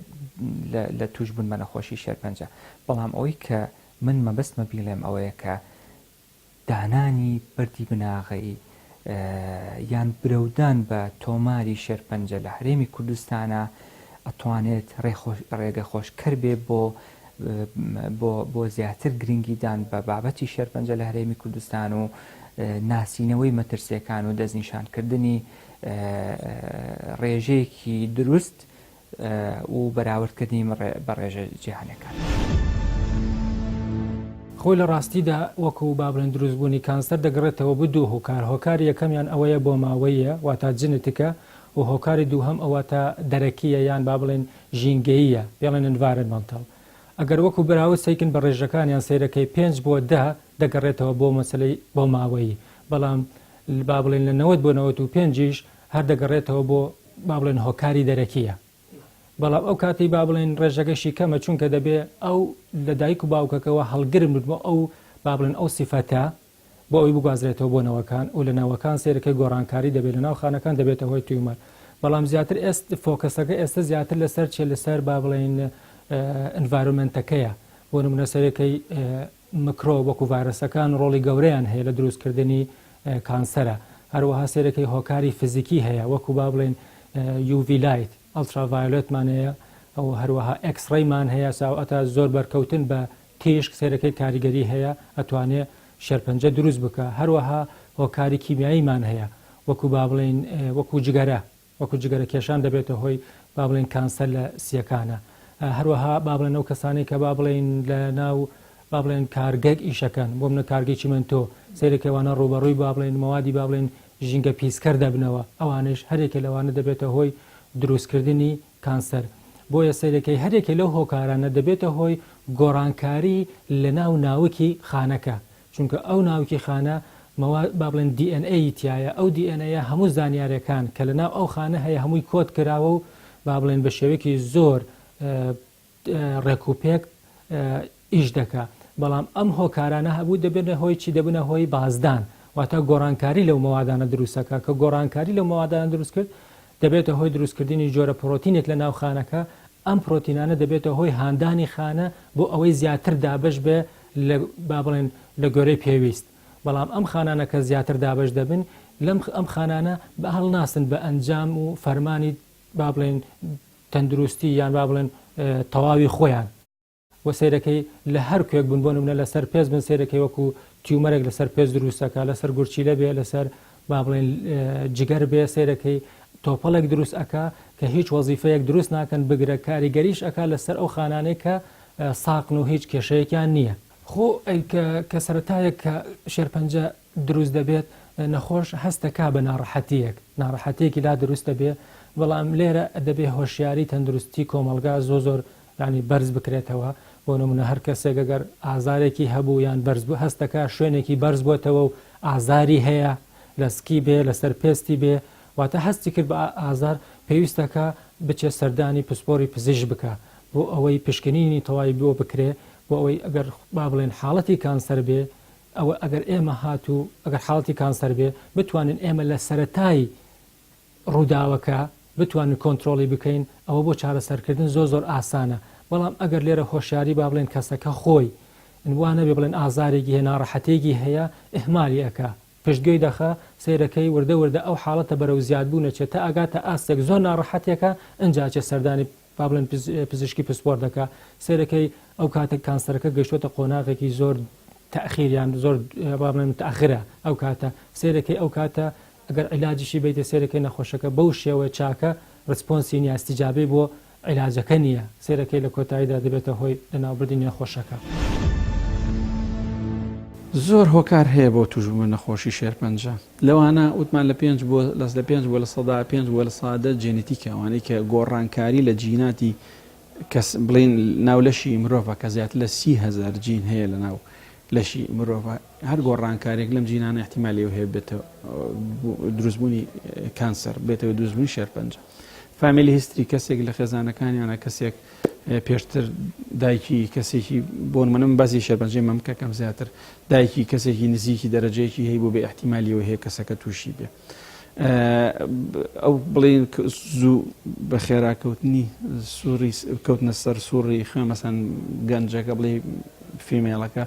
لە توشبوون بە نەخۆشی شێرپەنجە. بەڵام ئەوەی کە من مەبەستمە بیڵێم ئەوەیە کە دانانی بەردی بناغی یان برەودان بە تۆماری شێرپەنجە لە هەرێمی کوردستانە ئەتوانێت ڕێگە خۆشکەر بێ بۆ زیاتر گرنگیدان بە بابەتی شێرپەنجە لە هەرێمی کوردستان و ناسینەوەی مەترسیەکان و دەستنیشانکردنی ڕێژەیەکی دروست و بەراوردکردنی بە ڕێژە جیهانیەکان. خۆی لە ڕاستیدا وەکو بابلێن دروستبوونی کانسەر دەگەڕێتەوە بە دوو هۆکار. هۆکاری یەکەمیان ئەوەیە بۆ ماوەیە واتە جنتیکە و هۆکاری دووهەم ئەوەتە دەرەکیە یان با بڵێن ژینگەییە پێڵێن environmental. ئەگەر وەکو براوە سیکن بە ڕێژەکانیان سیرەکەی 5 بۆ 10 دەگەڕێتەوە بۆ مەسلەی بۆ ماوەیی، بەڵام با بڵێن لە 90 بۆ 95 هەر دەگەڕێتەوە بۆ با بڵێن هۆکاری دەرەکیە. بەڵام ئەو کاتی با بڵێن ڕێژەکەشی کەمە چونکە دەبێ ئەو لە دایک و باوکەکەەوە هەڵگرم بۆ ئەو با بڵێن ئەو سیفەتە بۆ ئەوی بگوازرێتەوە بۆ نەوەکان و لە ناوەکان سیرەکەی گۆڕانکاری دەبێت لە ناوخانەکان دەبێتە هۆی تویمەر. بەڵام زیاتر فۆکەسەکە ئێستا زیاتر لەسەر چێ لەسەر با بڵێن ئەنڤایرۆمنتەکەیە. بۆ نمونە سەرەکەی مکرۆ وەکو ڤایرەسەکان ڕۆڵی گەورەیان هەیە لە دروستکردنی کانسەرە. هەروەها سێرەکەی هۆکاری فیزیکی هەیە وەکو با بڵێن UV لایت ئەڵتراڤایۆلێتمان هەیە ئەو هەروەها ئەکسڕەیمان هەیە ساوەتە زۆر بەرکەوتن بە تیشک سێرەکەی کاریگەری هەیە ئەتوانێت شێرپەنجە دروست بکە. هەروەها هۆکاری کیمیاییمان هەیە وەکو با بڵێن وەکو جگەرە کێشان دەبێتە هۆی با بڵێن کانسەر لە سیەکانە. هەروەها با بڵێن ئەو کەسانی کە با بڵێن لە ناو با بڵێن کارگەک ئیشەکەن بۆ منە کارگەی چیمەنتۆ سیرەکەوانە ڕوبەڕووی با بڵێن مەوادی با بڵێن ژینگە پیسکەر دەبنەوە، ئەوانش هەرێکە لەوانە دەبێتە هۆی دروستکردنی کانسەر. بۆیە سەیرەکەی هەرێکی لەو هۆکارانە دەبێتە هۆی گۆڕانکاری لە ناو ناوکی خانەکە چونکە ئەو ناوکی خانە با بڵێن DNA تایە ئەو DNA هەموو زانیاریەکان کە لە ناو ئەو خانە هەیە هەمووی کۆت کراوە و با بڵێن بە شێوەیەکی زۆر ڕێکوپێک ئیش دەکا بەڵام ئەم هۆکارانە هەبوو دەبێنە هۆی چی دەبنە هۆی بازدان واتە گۆڕانکاری لەو مەوادانە دروستەکە کە گۆڕانکاری لەو مەوادانە دروست کرد دەبێتە هۆی دروستکردنی جۆرە پرۆتینێک لە ناو خانەکە ئەم پرۆتینانە دەبێتە هۆی هاندانی خانە بۆ ئەوەی زیاتر دابش بێ با بڵێن لە گۆرەی پێویست بەڵام ئەم خانانە کە زیاتر دابش دەبن لەم ئەم خانانە بە هەڵ ناسن بە ئەنجام و فەرمانی با بڵێن تەندروستی یان با بڵێن تەواوی خۆیان وە سیرەکەی لە هەر کوێک بوون بۆ نمونە لەسەر پێز بن سیرەکەی وەکو تیومەرێک لەسەر پێز دروستەکە لەسەر گورچیلە بێ لەسەر با بڵێن جگەر بێ سیرەکەی تۆپەڵێک دروست ئەکا کە هیچ وەزیفەیەک دروست ناکەن بگرە کاریگەریش ئەکا لەسەر ئەو خانانەی کە ساقن و هیچ کێشەیەکیان نییە خۆ کە سەرەتایەک کە شێرپەنجە دروست دەبێت نەخۆش هەستەکا بە ناڕەحەتەیەکی لا دروست دەبێت بەڵام لێرە دەبێ هۆشیاری تەندروستی کۆمەلگا زۆر ینی بەرز بکرێتەوە بۆ نمونە هەر کەسێک ئەگەر ئازارێکی هەبوو یان بەرز بوو هەستەکە شوێنێکی بەرز بووتەوە و ئازاری هەیە لە سکی بێ لەسەر پێستی بێ واتە هەستی کرد بە ئازار پێویستەکە بچێ سەردانی پسپۆری پزیش بکە بۆ ئەوەی پشکنینی تەواوی بۆ بکرێ بۆ ئەوەی ئەگەر با بڵێن حاڵەتی کانسەر بێ ئەوە ئەگەر ئێمە هاتوو ئەگەر حاڵەتی کانسەر بێ بتوانین ئێمە لە سەرەتای ڕووداوەکە بتوانین کۆنتترۆلی بکەین ئەوە بۆ چارەسەرکردن زۆر ئاسانە بەڵام ئەگەر لێرە هۆشیاری با بڵێن کەسەکە خۆی وانە بێ بڵێن ئازارێکی هەیە ناڕەحەتێکی هەیە ئەحمالی ئەکا پشتگوێی دەخە سیرەکەی وردە ئەو حاڵەتە بەرەو زیادبوو نەچێت تا ئاگاتە ئاستێک زۆر ناڕەحەتێکە ئەنجاچە سەردانی با بڵێن پزیشکی پسپۆر دەکە سیرەکەی ئەو کاتە کانسەرەکە گەشتوتە قۆناغێکی زۆر تەخیریان زۆر با بڵێن تەخرە ئەو کاتە سیرەکەی ئەو کاتە ئەگەر عیلاجیشی بیتە سیرەکەی نەخۆشەکە بەو شێوە چاکە ڕسپۆنسی نیاستیجابی بۆ عیلاجەکە نییە سیرەکەی لە کۆتاییدا دەبێتە هۆی لەناوبردنی نەخۆشەکە زۆر هۆکار هەیە بۆ توژبوون نەخۆشی شێرپەنجە لەوانە وتمان لە 5 بۆ لە 5 بۆ لە سادە جێنێتیکە ئەوانەی کە گۆڕانکاری لە جیناتی کەس بڵین ناولەشی مرۆڤە کە زیاتر لە 30,000 جین هەیە لە ناو لەشی مرۆڤە هەر گۆڕانکارێک لەم جینانە احتیمالی هەیە بێتەوە دروستبوونی کانسەر بێتەوە دروستبوونی شێرپەنجە فامیلی هیستری کەسێک لە خێزانەکانیانە کەسێک پێشتر دایکی کەسێکی بۆ منم بەزی شێرپەنجەی مەمکەکەم زیاتر دایکی کەسێکی نزیکی دەرەجەیەکی هەیە بۆ بێ احتیمالیەوە هەیە کەسەکە تووشی بێ ئەو بڵین زوو بە خێراکەوتنی سووری کەوتنە سەر سووڕی خێ مەسەن گەنجەکە بڵێ فیمێڵەکە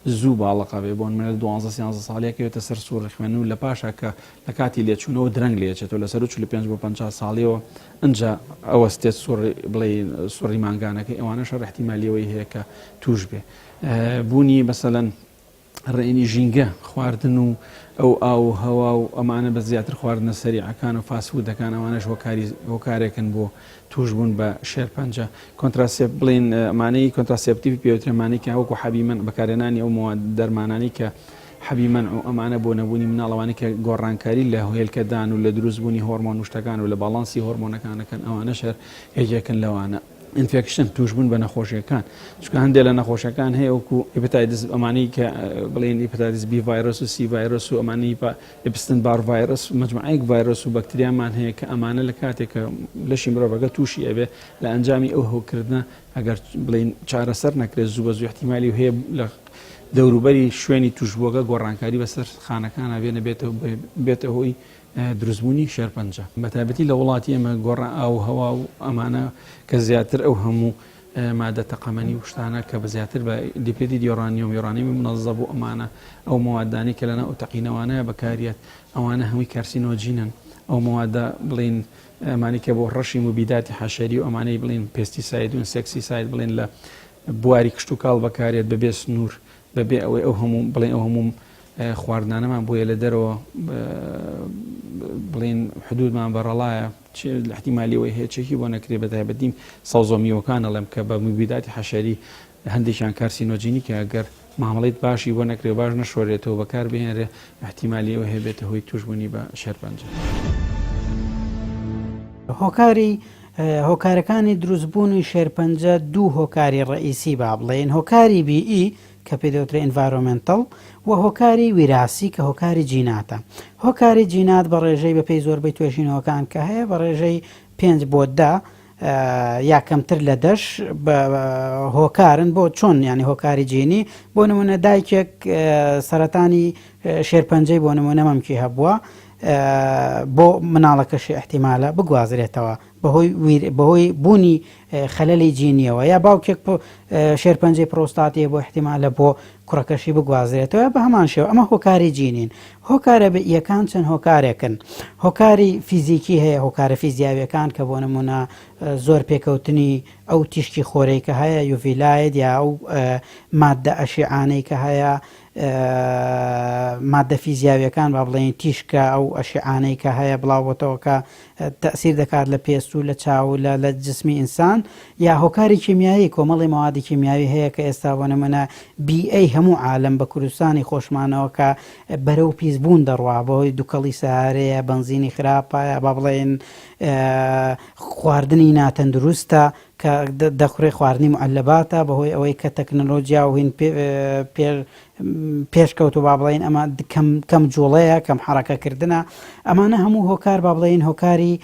زوو باڵقا بێ بۆن منە 12 ساڵێکەوێتە سەر سووڕی خوێن و لە پاشە کە لە کاتی لێچوونەوە درەنگ لێچێتەوە لە سەر 5 بۆ 50 ساڵیەوە ئەجا ئەوە ستێت بڵێ سوڕی مانگانەکە ئەوانەش احتیمالیەوەی هەیە کە توش بێ بوونی مەسەلەن ڕێنی ژینگە خواردن و ئەو ئاو هەوا و ئەمانە بە زیاتر خواردنە سەریعەکان و فاسفودەکان ئەوانەش هۆکارێکن بۆ توشبوون بە شێرپەنجە کۆنتراسێپ بڵێن ئەمانەی کۆنتراسێپتیڤی پێوترێمانی کە وەکو حەبیمەن بەکارێنانی ئەو دەرمانانی کە حەبیمەن و ئەمانە بۆ نەبوونی مناڵەوانی کە گۆڕانکاری لە هێلکەدان و لە دروستبوونی هۆرمۆن وشتەکان و لە باڵانسی هۆرمۆنەکانەکەن ئەوانە شەر یەکێکن لەوانە ئینفێکشن توشبوون بە نەخۆشیەکان چکە هەندێک لە نەخۆشیەکان هەیە وەکو هیپاتایتس ئەمانەی کە بڵێن هیپاتایتس بی ڤایرۆس و سی ڤایرۆس و ئەمانەی ئێپستن بار ڤایرۆس مجموعەیەک ڤایرۆس و بەکتریامان هەیە کە ئەمانە لە کاتێک کە لەشی مرۆڤەکە تووشی ئەبێ لە ئەنجامی ئەو هۆکردنە ئەگەر بڵێن چارەسەر نەکرێت زوو بە زوو احتیمالی هەیە لە دەوروبەری شوێنی توشبووەکە گۆڕانکاری بەسەر خانەکانە بێنە بێتە هۆی دروستبوونی شێرپەنجە بەتایبەتی لە وڵاتی ئێمە گۆڕ ئاو هەوا و ئەمانە کە زیاتر ئەو هەموو مادە تەقەمەنی وشتانە کە بە زیاتر بە دیپێتی دیۆرانیۆم یۆرانیمی منەزە بوو ئەمانە ئەو موادانی کە لەناو تەقینەوانەیە بەکاریەت ئەوانە هەمووی کارسینۆجینن ئەو موادە بڵین ئەمانی کە بۆ ڕەشی موبیداتی حەشەری و ئەمانەی بڵین پێستیساید و سێکسیساید بڵین لە بواری کشت و کاڵ بەکارێت بەبێ سنوور بەبێ ئەوەی ئەو هەموو بڵێن ئەو هەموو خواردنانەمان بۆیە لە دەرەوە بڵین حدودمان بەڕەڵایە احتیمالیەوەی هەیە چێکی بۆ نەکرێ بەتایبەتیم سەوزۆمیۆکانە لەم کە بە موبیداتی حەشەری هەندێکیان کارسینۆجینی کە ئەگەر مامەڵیت باشی بۆ نەکرێ باش نەشۆرێتەوە بەکار بهێنرێ احتیمالیەوە هەیە بێتە هۆی توشبوونی بە شێرپەنجە هۆکاری هۆکارەکانی دروستبوونی شێرپەنجە دوو هۆکاری ڕئیسی با بڵێن هۆکاری بیئی کە پێ دەوترێت ئینڤایرۆمنتەڵ و هۆکاری ویراسی کە هۆکاری جیناتە هۆکاری جینات بە ڕێژەی بەپێی زۆربەی توێژینەوەکان کە هەیە بە ڕێژەی 5 بۆ 10 یا کەمتر لە 10 هۆکارن بۆ چۆن ینی هۆکاری جینی بۆ نمونە دایکێک سەرەتانی شێرپەنجەی بۆ نمونە مەمکی هەبووە بۆ مناڵەکەشی احتیمالە بگوازرێتەوە بەهۆی بوونی خەلەلی جینیەوە یا باوکێک شێرپەنجەی پرۆستاتیە بۆ احتیمالە بۆ کوڕەکەشی بگوازرێتەوە بە هەمان شێوە ئەمە هۆکاری جینین هۆکارە یەکان چەند هۆکارێکن هۆکاری فیزیکی هەیە هۆکارە فیزیاویەکان کە بۆ نمونە زۆر پێکەوتنی ئەو تیشکی خۆرەی کە هەیە یوڤیلایت یا ئەو مادە ئەشیعانەی کە هەیە مادە فیزیاویەکان با بڵێن تیشکە ئەو ئەشیعانەی کە هەیە بڵاوبۆتەوە کە تەأسیر دەکات لە پێست و لە چاو لە جسمی ئینسان یا هۆکاری کیمیایی کۆمەڵی مەوادی کیمیاوی هەیە کە ئێستا بۆ نمونە BA هەموو عالم بە کوردستانی خۆشمانەوە کە بەرەو پیسبوون دەڕوا بەهۆی دووکەڵی سەهارەیە بەنزینی خراپە با بڵێن خواردنی ناتەندروستە کە دەخورێ خواردنی معلباتە بەهۆی ئەوەی کە تەکنەلۆجیا و هین پێشکەوت و با بڵێن ئەمە کەم جوڵەیە کەم حرەکەکردنە ئەمانە هەموو هۆکار با بڵێن هۆکاری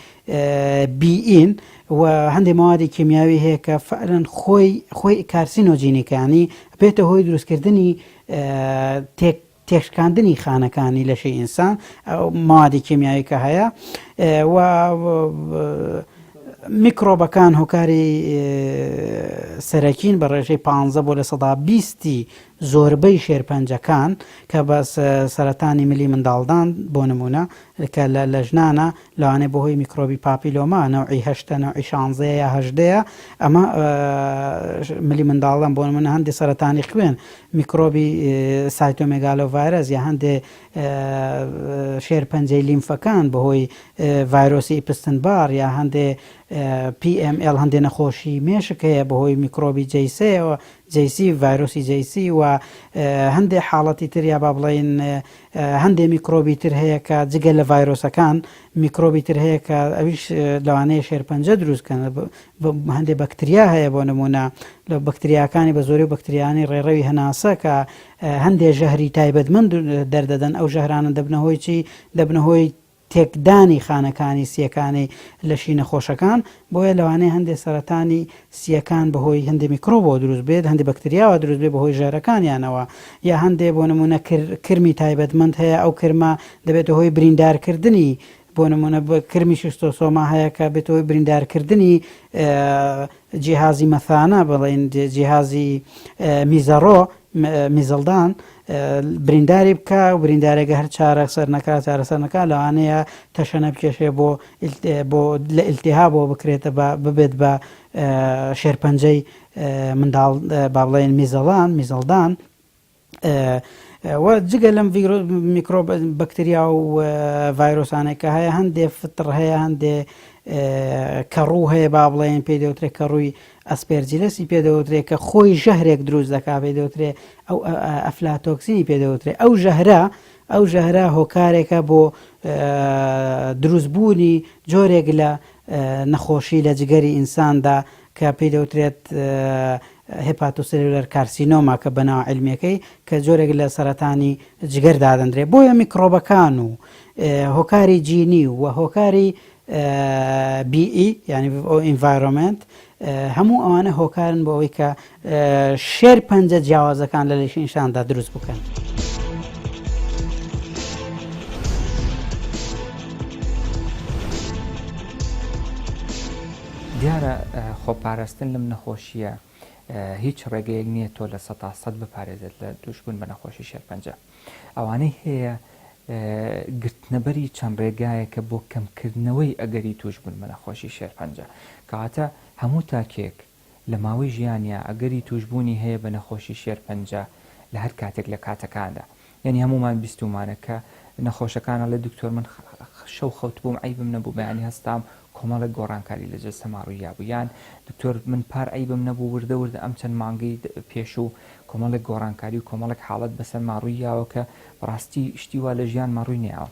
بیئین و هەندێک مەوادی کیمیاوی هەیە کە فعلەن خۆی کارسینۆجینیکانی بێتە هۆی دروستکردنی تێشکاندنی خانەکانی لەشی ئینسان مەوادی کیمیاوی کە هەیە و میکرۆبەکان هۆکاری سەرەکین بە ڕێژەی 15 بۆ لە 120 زۆربەی شێرپەنجەکان کە بە سەرەتانی ملی منداڵدان بۆ نمونە کە لە ژنانە لەوانەیە بەهۆی میکرۆبی پاپیلۆما نەوعی 8 نەوعی 16 یا 18 ئەمە ملی منداڵدان بۆ نمونە هەندێک سەرەتانی خوێن میکرۆبی سایتۆمێگالۆڤایرەس یا هەندێک شێرپەنجەی لیمفەکان بەهۆی ڤایرۆسی پستنبار یا هەندێک PML هەندێک نەخۆشی مێشک هەیە بەهۆی میکرۆبی جەیسەوە جەیسی ڤایرۆسی جەیسی و هەندێک حاڵەتی تر یا با بڵێن هەندێک میکرۆبی تر هەیە کە جگە لە ڤایرۆسەکان میکرۆبی تر هەیە کە ئەویش لەوانەیە شێرپەنجە دروستکەن هەندێک بەکتریا هەیە بۆ نمونە لە بەکتریاکانی بە زۆری بەکتریانی ڕێڕەوی هەناسە کە هەندێک ژەهری تایبەتمەند دەردەدەن ئەو ژەهرانە دەبنەهۆی چی دەبنەهۆی تێکدانی خانەکانی سیەکانی لەشی نەخۆشەکان بۆیە لەوانەیە هەندێک سەرەتانی سیەکان بەهۆی هەندێک میکرۆبەوە دروست بێت هەندێک بەکتریاوە دروست بێت بەهۆی ژەهرەکانیانەوە یا هەندێک بۆ نمونە کرمی تایبەتمەند هەیە ئەو کرمە دەبێتە هۆی بریندارکردنی بۆ نمونە کرمی شستۆسۆما هەیە کە بێتەوەی بریندارکردنی جیهازی مەثانە بڵێن جیهازی میزەڕۆ میزڵدان برینداری بکە و بریندارێکە هەر چارەسەر نەکات چارەسەر نەکات لەوانەیە تەشەنە بکێشێ بۆ لە ئیلتیهاب بۆ بکرێتە ببێت بە شێرپەنجەی منداڵ با بڵێن میزەڵدان و جگە لەم میکرۆب بەکتریا و ڤایرۆسانێک کە هەیە هەندێک فتر هەیە هەندێک کەڕوو هەیە با بڵێن پێ دەوترێت کە ڕووی ئەسپێرجیلەسی پێدەوترێت کە خۆی ژەهرێک دروست دەکات پێ دەوترێت ئەو ئەفلاتۆکسینی پێ دەوترێت ئەو ژەهرە هۆکارێکە بۆ دروستبوونی جۆرێک لە نەخۆشی لە جگەری ئینساندا کە پێی دەوترێت هێپاتۆسێلولەر کارسینۆما کە بەناو عیلمیەکەی کە جۆرێک لە سەرەتانی جگەر دادەندرێت بۆیە میکرۆبەکان و هۆکاری جینی و هۆکاری BE یعنی ئینڤایرۆمنت هەموو ئەوانە هۆکارن بۆ ئەوەی کە شێرپەنجە جیاوازەکان لە لەشی ئینساندا دروست بکەن. دیارە خۆپاراستن لەم نەخۆشیە هیچ ڕێگەیەک نییە تۆ لە 100% بپارێزێت لە توشبوون بە نەخۆشی شێرپەنجە. ئەوانەی هەیە گرتنەبەری چەند ڕێگایەکە بۆ کەمکردنەوەی ئەگەری توشبوون بە نەخۆشی شێرپەنجە کەواتە هەموو تاکێک لە ماوەی ژیانیا ئەگەری توشبوونی هەیە بە نەخۆشی شێرپەنجە لە هەر کاتێک لە کاتەکاندا یعنی هەمومان بیستومانە کە نەخۆشەکانە لە دکتۆر من شەو خەوت بووم عیبم نەبوو بەیانی هەستام کۆمەڵێک گۆڕانکاری لە جەستە ماڕووییا بوو یان دکتۆر من پار ئەیبم نەبوو وردە وردە ئەم چەند مانگەی پێش و کۆمەڵێک گۆڕانکاری و کۆمەڵێک حاڵەت بەسەر ماڕوویاوە کە بەڕاستی شتی وا لە ژیان ماڕووی نیاوە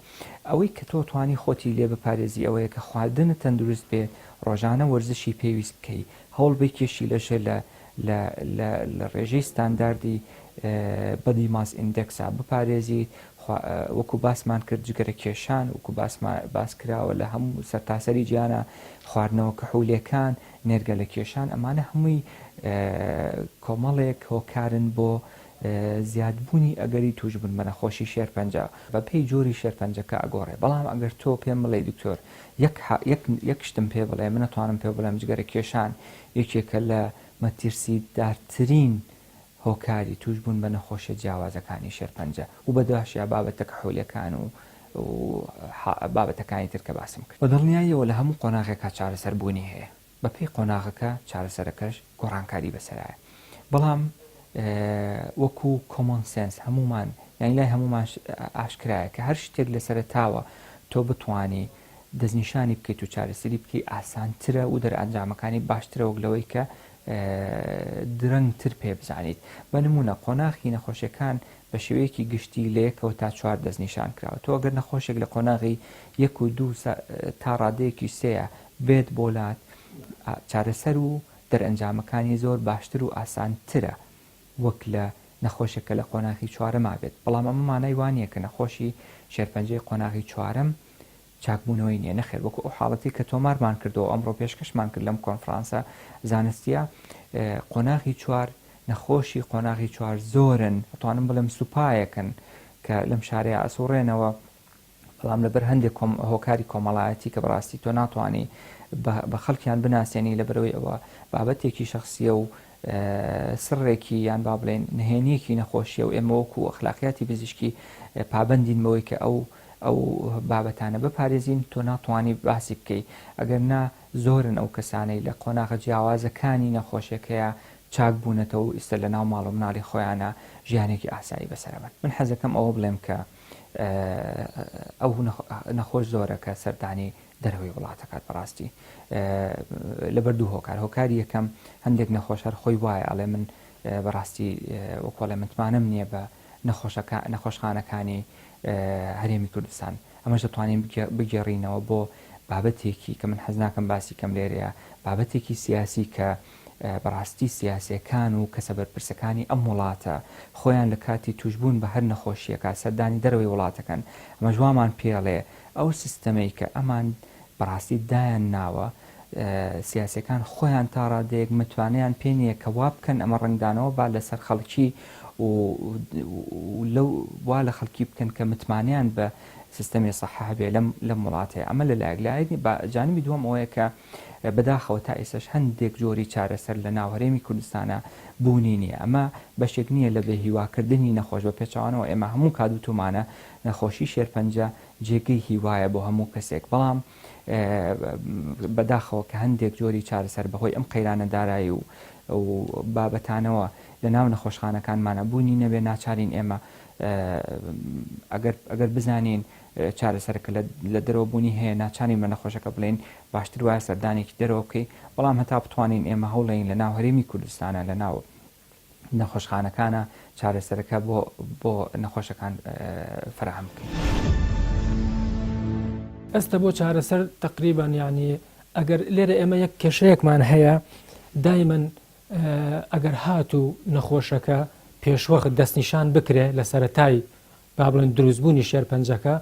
ئەوەی کە تۆ توانی خۆتی لێ بپارێزی ئەوەیە کە خواردنە تەندروست بێت ڕۆژانە وەرزشی پێویست بکەیت هەوڵ بی کێشی لەژێ لە ڕێژەی ستانداردی بەدی ماس ئیندێکسا بپارێزی وەکو باسمان کرد جگەرە کێشان وەکو باس کراوە لە هەموو سەرتاسەری گیانە خواردنەوە کەحوولەکان نێرگە لە کێشان ئەمانە هەمووی کۆمەڵێک هۆکارن بۆ زیادبوونی ئەگەری توش بن بە نەخۆشی شێرپەنجە بە پێی جۆری شێرپەنجەکە ئەگۆڕێ بەڵام ئەگەر تۆ پێم بڵێ دکتۆر یەک شتم پێ بڵێ من نەتوانم پێ بڵێم جگەرە کێشان یەکێکە لە مەترسی دارترین هۆکاری توش بوون بە نەخۆشیە جیاوازەکانی شێرپەنجە و بەداشیا بابەتە کەحوولەکان و بابەتەکانی ترکە باسم کرد بە دڵنیاییەوە لە هەموو قۆناغێکا چارەسەربوونی هەیە بە پێی قۆناغەکە چارەسەرەکەش گۆڕانکاری بەسەرایە بەڵام وەکو کۆمۆن سنس هەمومان یانی لای هەمومان ئاشکرایە کە هەر شتێک لەسەرتاوە تۆ بتوانی دەستنیشانی بکەیت و چارەسەری بکەی ئاسانترە و دەرئەنجامەکانی باشترە وەک لەوەی کە درەنگتر پێ بزانیت بە نمونە قۆناغی نەخۆشیەکان بە شێوەیەکی گشتی لە یەکەوە تا چوار دەستنیشان کراوە تۆ ئەگەر نەخۆشێک لە قۆناغی 1 و 2 تا ڕادەیەکی سەیە بێت بۆلات چارەسەر و دەرئەنجامەکانی زۆر باشتر و ئاسانترە وەک لە نەخۆشێکە لە قۆناغی چوارەما بێت بەڵام ئەمە مانای وانییە کە نەخۆشی شێرپەنجەی قۆناغی چوارەم چاکبوونەوەی نییە نەخێر وەکو ئەو حاڵەتی کە تۆمارمان کردەوە ئەمڕۆ پێشکەشمان کرد لەم کۆنفرانسە زانستیە قۆناغی چوار نەخۆشی قۆناغی چوار زۆرن ئەتوانم بڵێم سوپایەکەن کە لەم شارەیە ئەسوڕێنەوە بەڵام لەبەر هەندێک هۆکاری کۆمەڵایەتی کە بەڕاستی تۆ ناتوانانی بە خەڵکیان بناسیێنی لەبەرەوەی ئەوە بابەتێکی شخصیە و سڕێکی یان با بڵێن نهێنیەکی نەخۆشیە و ئێمە وەکو ئەخلاقیاتی پزیشکی پابەندین بەوەی کە ئەو بابەتانە بپارێزین تۆ ناتوانانی باسی بکەیت ئەگەر نا زۆرن ئەو کەسانەی لە قۆناغە جیاوازەکانی نەخۆشیەکەیە چاک بوونەتەوە و ئیستا لە ناو ماڵ و مناڵی خۆیانە ژیانێکی ئاسایی بەسەرەبن من حەزەکەم ئەوە بڵێم کە ئەو نەخۆش زۆرە کە سەردانی دەرەوەی وڵاتەکات بەڕاستی لەبەر دوو هۆکاری یەکەم هەندێک نەخۆش هەر خۆی وایە ئەڵێ من بەڕاستی وەکۆڵێ متمانم نییە بە نەخۆشخانەکانی هەرێمی کوردستان ئەمەش دەتوانین بگێڕینەوە بۆ بابەتێکی کە من حەز ناکەم باسی کەم لێرەیە بابەتێکی سیاسی کە بەڕاستی سیاسیەکان و کەسە بەرپرسەکانی ئەم وڵاتە خۆیان لە کاتی توشبوون بە هەر نەخۆشیەکە سەردانی دەرەوەی وڵاتەکەن ئەمە جووامان پێڵێ ئەو سیستەمەی کە ئەمان بەڕاستی دایان ناوە سیاسەکان خۆیان تا ڕادەیەک متوانیان پێ نییە کە وا بکەن ئەمە ڕنگدانەوە با لەسەر خەڵکی لەو وا لە خەڵکی بکەن کە متمانیان بە سیستەمی سەحح هەبێ لەم وڵاتەیە ئەمە لەلایەک لایەنی جانبی دووەم ئەوەیە کە بەداخەوە تا ئێسش هەندێک جۆری چارەسەر لە ناو هەرێمی کوردستانە بوونی نییە ئەمە بەشێک نییە لە بێهیواکردنی نەخۆش بە پێچوانەوە ئێمە هەموو کادوتومانە نەخۆشی شێرپەنجە جێگەی هیوایە بۆ هەموو کەسێک بەڵام بەداخەوە کە هەندێک جۆری چارەسەر بەهۆی ئەم قەیرانە دارایی و بابەتانەوە لە ناو نەخۆشخانەکانمانە بوونی نەبێ ناچارین ئێمە ئەگەر بزانین چارەسەرکە لە دەرەوە بوونی هەیە ناچارین بە نەخۆشەکە بڵێن باشتر وایە سەردانێکی دەرەوە بکەی بەڵام هەتا بتوانین ئێمە هەوڵین لە ناو هەرێمی کوردستانە لە ناو نەخۆشخانەکانە چارەسەرەکە بۆ نەخۆشەکان فراهم بکەین ئەستە بۆ چارەسەر تقریبان یعنی ئەگەر لێرە ئێمە یەک کێشەیەکمان هەیە دایمەن ئەگەر هاتوو نەخۆشەکە پێشوەخت دەستنیشان بکرێ لە سەرەتای با بڵێن دروستبوونی شێرپەنجەکە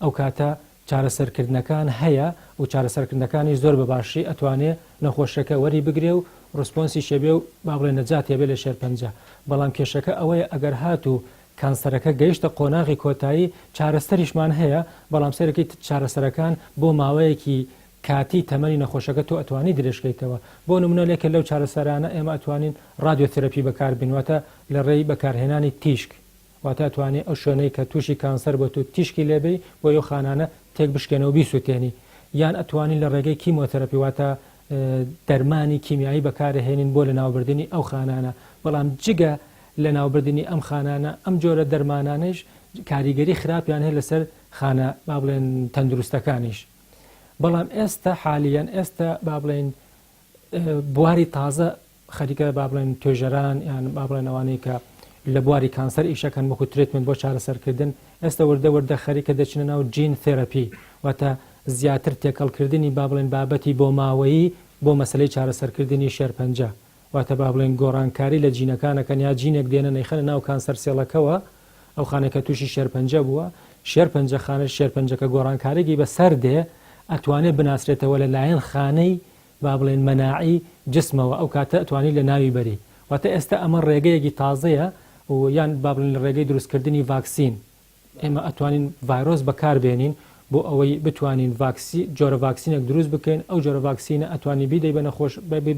ئەو کاتە چارەسەرکردنەکان هەیە و چارەسەرکردنەکانی زۆر بەباشی ئەتوانێت نەخۆشەکە وەری بگرێ و ڕسپۆنسی شێبێ و با بڵێن نەجاتێ بێ لە شێرپەنجە بەڵام کێشەکە ئەوەیە ئەگەر هاتوو کانسەرەکە گەیشتە قۆناغی کۆتایی چارەسەریشمان هەیە بەڵام سەرەکەی چارەسەرەکان بۆ ماوەیەکی کاتی تەمەنی نەخۆشەکە تۆ ئەتوانی درێژکەیتەوە بۆ نمونە لێکە لەو چارەسەرانە ئێمە ئەتوانین رادیۆتەرەپی بەکاربینواتە لە ڕێی بەکارهێنانی تیشک واتە ئەتوانێت ئەو شوێنەی کە تووشی کانسەر بۆ تو تیشکی لێبێ بۆ ئەو خانانە تێک بشکێنەوە بیسووتێنی یان ئەتوانین لە ڕێگەی کیمۆتەرەپی واتە دەرمانی کیمیایی بەکارهێنین بۆ لە ناوبردنی ئەو خانانە بەڵام جگە لە ناوبردنی ئەم خانانە ئەم جۆرە دەرمانانش کاریگەری خراپیان هەیە لەسەر خانە با بڵێن تەندروستەکانیش بەڵام ئێستا حالیان ئێستا با بڵێن بواری تازە خەریکە با بڵێن توێژەران یان با بڵێن ئەوانەی کە لە بواری کانسەر ئیشەکەن وەکو ترێتمنت بۆ چارەسەرکردن ئێستا وردە خەریکە دەچنە ناو جین تێراپی واتە زیاتر تێکەڵکردنی با بڵێن بابەتی بۆ ماوەیی بۆ مەسلەی چارەسەرکردنی شێرپەنجە واتە با بڵێن گۆڕانکاری لە جینەکانەکەن یا جینێک دێنە نەیخەنە ناو کانسەر سێڵەکەوە ئەو خانێکە تووشی شێرپەنجە بووە شێرپەنجە خانە شێرپەنجەکە گۆڕانکارێکی بەسەر دێ ئەتوانێت بناسرێتەوە لەلایەن خانەی با بڵێن مەناعی جسمەوە ئەو کاتە ئەتوانی لە ناوی بەری واتە ئێستا ئەمە ڕێگەیەکی تازەیە و یان با بڵێن لە ڕێگەی دروستکردنی ڤاکسین ئێمە ئەتوانین ڤایرۆس بەکاربێنین بۆ ئەوەی بتوانین جۆرە ڤاکسینێک دروست بکەین ئەو جۆرە ڤاکسینە ئەتوانی بیدەی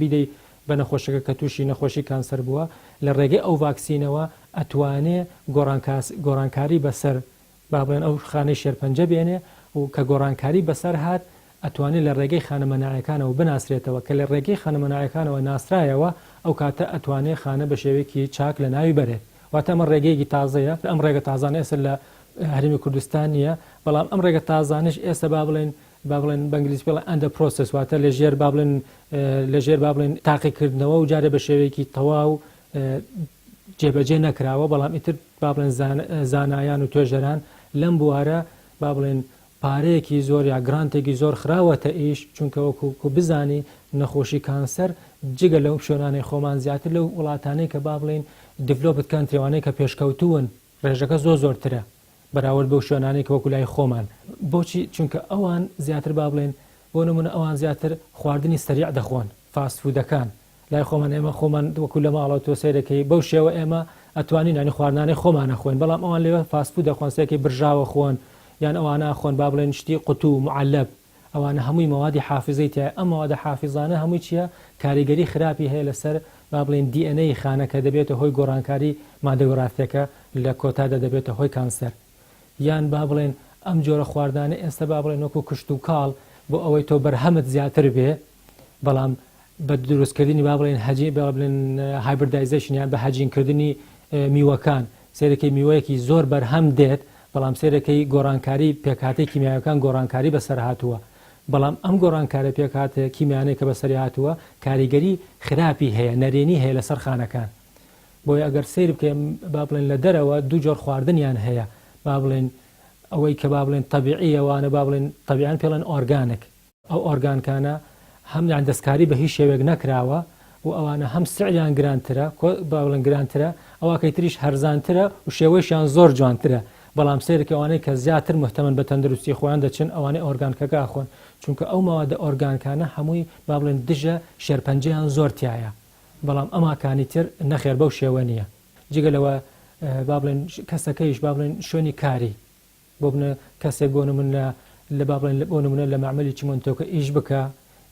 بیدەی بە نەخۆشەکە کە تووشی نەخۆشی کانسەر بووە لە ڕێگەی ئەو ڤاکسینەوە ئەتوانێ گۆڕانکاری بەسەر با بڵێن ئەو خانەی شێرپەنجە بێنێ و کە گۆڕانکاری بەسەر هات ئەتوانێت لە ڕێگەی خانەمەناعەکانەوە بناسرێتەوە کە لە ڕێگەی خانەمەناعەکانەوە ناسرایەوە ئەو کاتە ئەتوانێت خانە بە شێوەیەکی چاک لە ناوی بەرێت واتە ئەمە ڕێگەیەکی تازەیە ئەم ڕێگە تازانە ئێستا لە هەرێمی کوردستان نیە بەڵام ئەم ڕێگە تازانش ئێستا با بڵێن بەنگلیزی پێڵە ئەندە پرۆسس واتە لەژێر با بڵێن تاقیکردنەوە و جارە بە شێوەیەکی تەواو جێبەجێ نەکراوە بەڵام ئیتر با بڵێن زانایان و توێژەران لەم بوارە با بڵێن پارەیەکی زۆر یا گرانتێکی زۆر خراوەتە ئیش چونکە وەکو بزانی نەخۆشی کانسەر جگە لەو شوێنانەی خۆمان زیاتر لەو وڵاتانەی کە با بڵێن دیڤلۆپت کانتریوانەی کە پێشکەوتوون ڕێژەکە زۆرترە بەراورد بەو شوێنانەی کە وەکو لای خۆمان بۆچی چونکە ئەوان زیاتر با بڵێن بۆ نمونە ئەوان زیاتر خواردنی سەریع دەخۆن فاستفودەکان لای خۆمان ئێمە خۆمان وەکو لە ماڵەوە تۆ سەیرەکەی بەو شێوە ئێمە ئەتوانین نانی خواردنانی خۆمانە خۆین بەڵام ئەوان لێوە فاستفود دەخۆن سێکی برژاوە خۆن یان ئەوانە خۆن با بڵێن شتی قوت و معلب ئەوانە هەمووی مەوادی حافزەی تایە ئەم مەوادە حافزانە هەمووی چییە کاریگەری خراپی هەیە لەسەر با بڵێن DNA خانەکە دەبێتە هۆی گۆڕانکاری مادەگۆڕاستەکە لە کۆتادا دەبێتە هۆی کانسەر یان با بڵێن ئەم جۆرە خواردانە ئێستا با بڵێن وەکو کشت و کاڵ بۆ ئەوەی تۆ بەرهەمت زیاتر بێ بەڵام بە دروستکردنی با بڵێن هەجی با بڵێن هایبردایزیشن یان بە هەجینکردنی میوەکان سێرەکەی میوەیەکی زۆر بەرهەم دێت بەڵام سێرەکەی گۆڕانکاری پێکهاتەی کیمیاوەکان گۆڕانکاری بەسەر هاتووە بەڵام ئەم گۆڕانکارە پێکهاتە کیمیانەی کە بەسەری هاتووە کاریگەری خراپی هەیە نەرێنی هەیە لەسەر خانەکان بۆی ئەگەر سیر بکەم با بڵێن لە دەرەوە دوو جۆر خواردنیان هەیە با بڵێن ئەوەی کە با بڵێن تەبیعیەوانە با بڵێن تەبیعیان پێڵێن ئۆرگانک ئەو ئۆرگانکانە هەم دەستکاری بە هیچ شێوێک نەکراوە و ئەوانە هەم سعیان گرانترە با بڵێن گرانترە ئەوەکەی تریش هەرزانترە و شێوەیشیان زۆر جوانترە بەڵام سێرەکە ئەوانەی کە زیاتر محتەمەن بە تەندروستی خۆیان دەچن ئەوانەی ئۆرگانکەکە خۆن چونکە ئەو مەوادە ئۆرگانکانە هەمووی با بڵێن دژە شێرپەنجەیان زۆر تایە بەڵام ئەماکانی تر نەخێر بەو شێوە نییە جگەلەوە با بڵێن کەسەکەیش با بڵێن شوێنی کاری بۆ بنە کەسێک بۆ نمونە لە با بڵێن بۆ نمونە لە معمەلی چیمۆنتۆکە ئیش بکە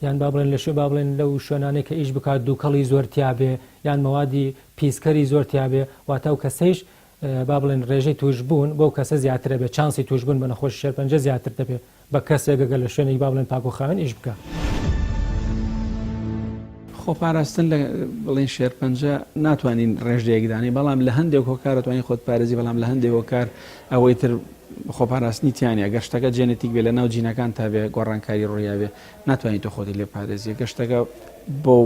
یان با بڵێن لە شوێ با بڵێن لەو شوێنانەی کە ئیش بکات دووکەڵی زۆر تیابێ یان مەوادی پیسکەری زۆر تیابێ واتە و کەسەیش با بڵێن ڕێژەی توشبوون بۆ کەسە زیاترە بێ چانسی توشبوون بە نەخۆشی شێرپەنجە زیاتر دەبێت بە کەسێک گەگە لە شوێنی با بڵێن پاکوخاوێن ئیش بکە خۆپاراستن لە بڵێن شێرپەنجە ناتوانین ڕێژەیەکدانی بەڵام لە هەندێک هۆکار دەتوانین خۆت پارێزی بەڵام لە هەندێک هۆکار ئەوەی تر خۆپاراستنی تیانە گەشتەکە جێنێتیک بێ لە ناو جینەکان تا بێ گۆڕانکاری ڕوویاوێ ناتوانیت تۆ خۆتی لێ پارێزیە گەشتەکە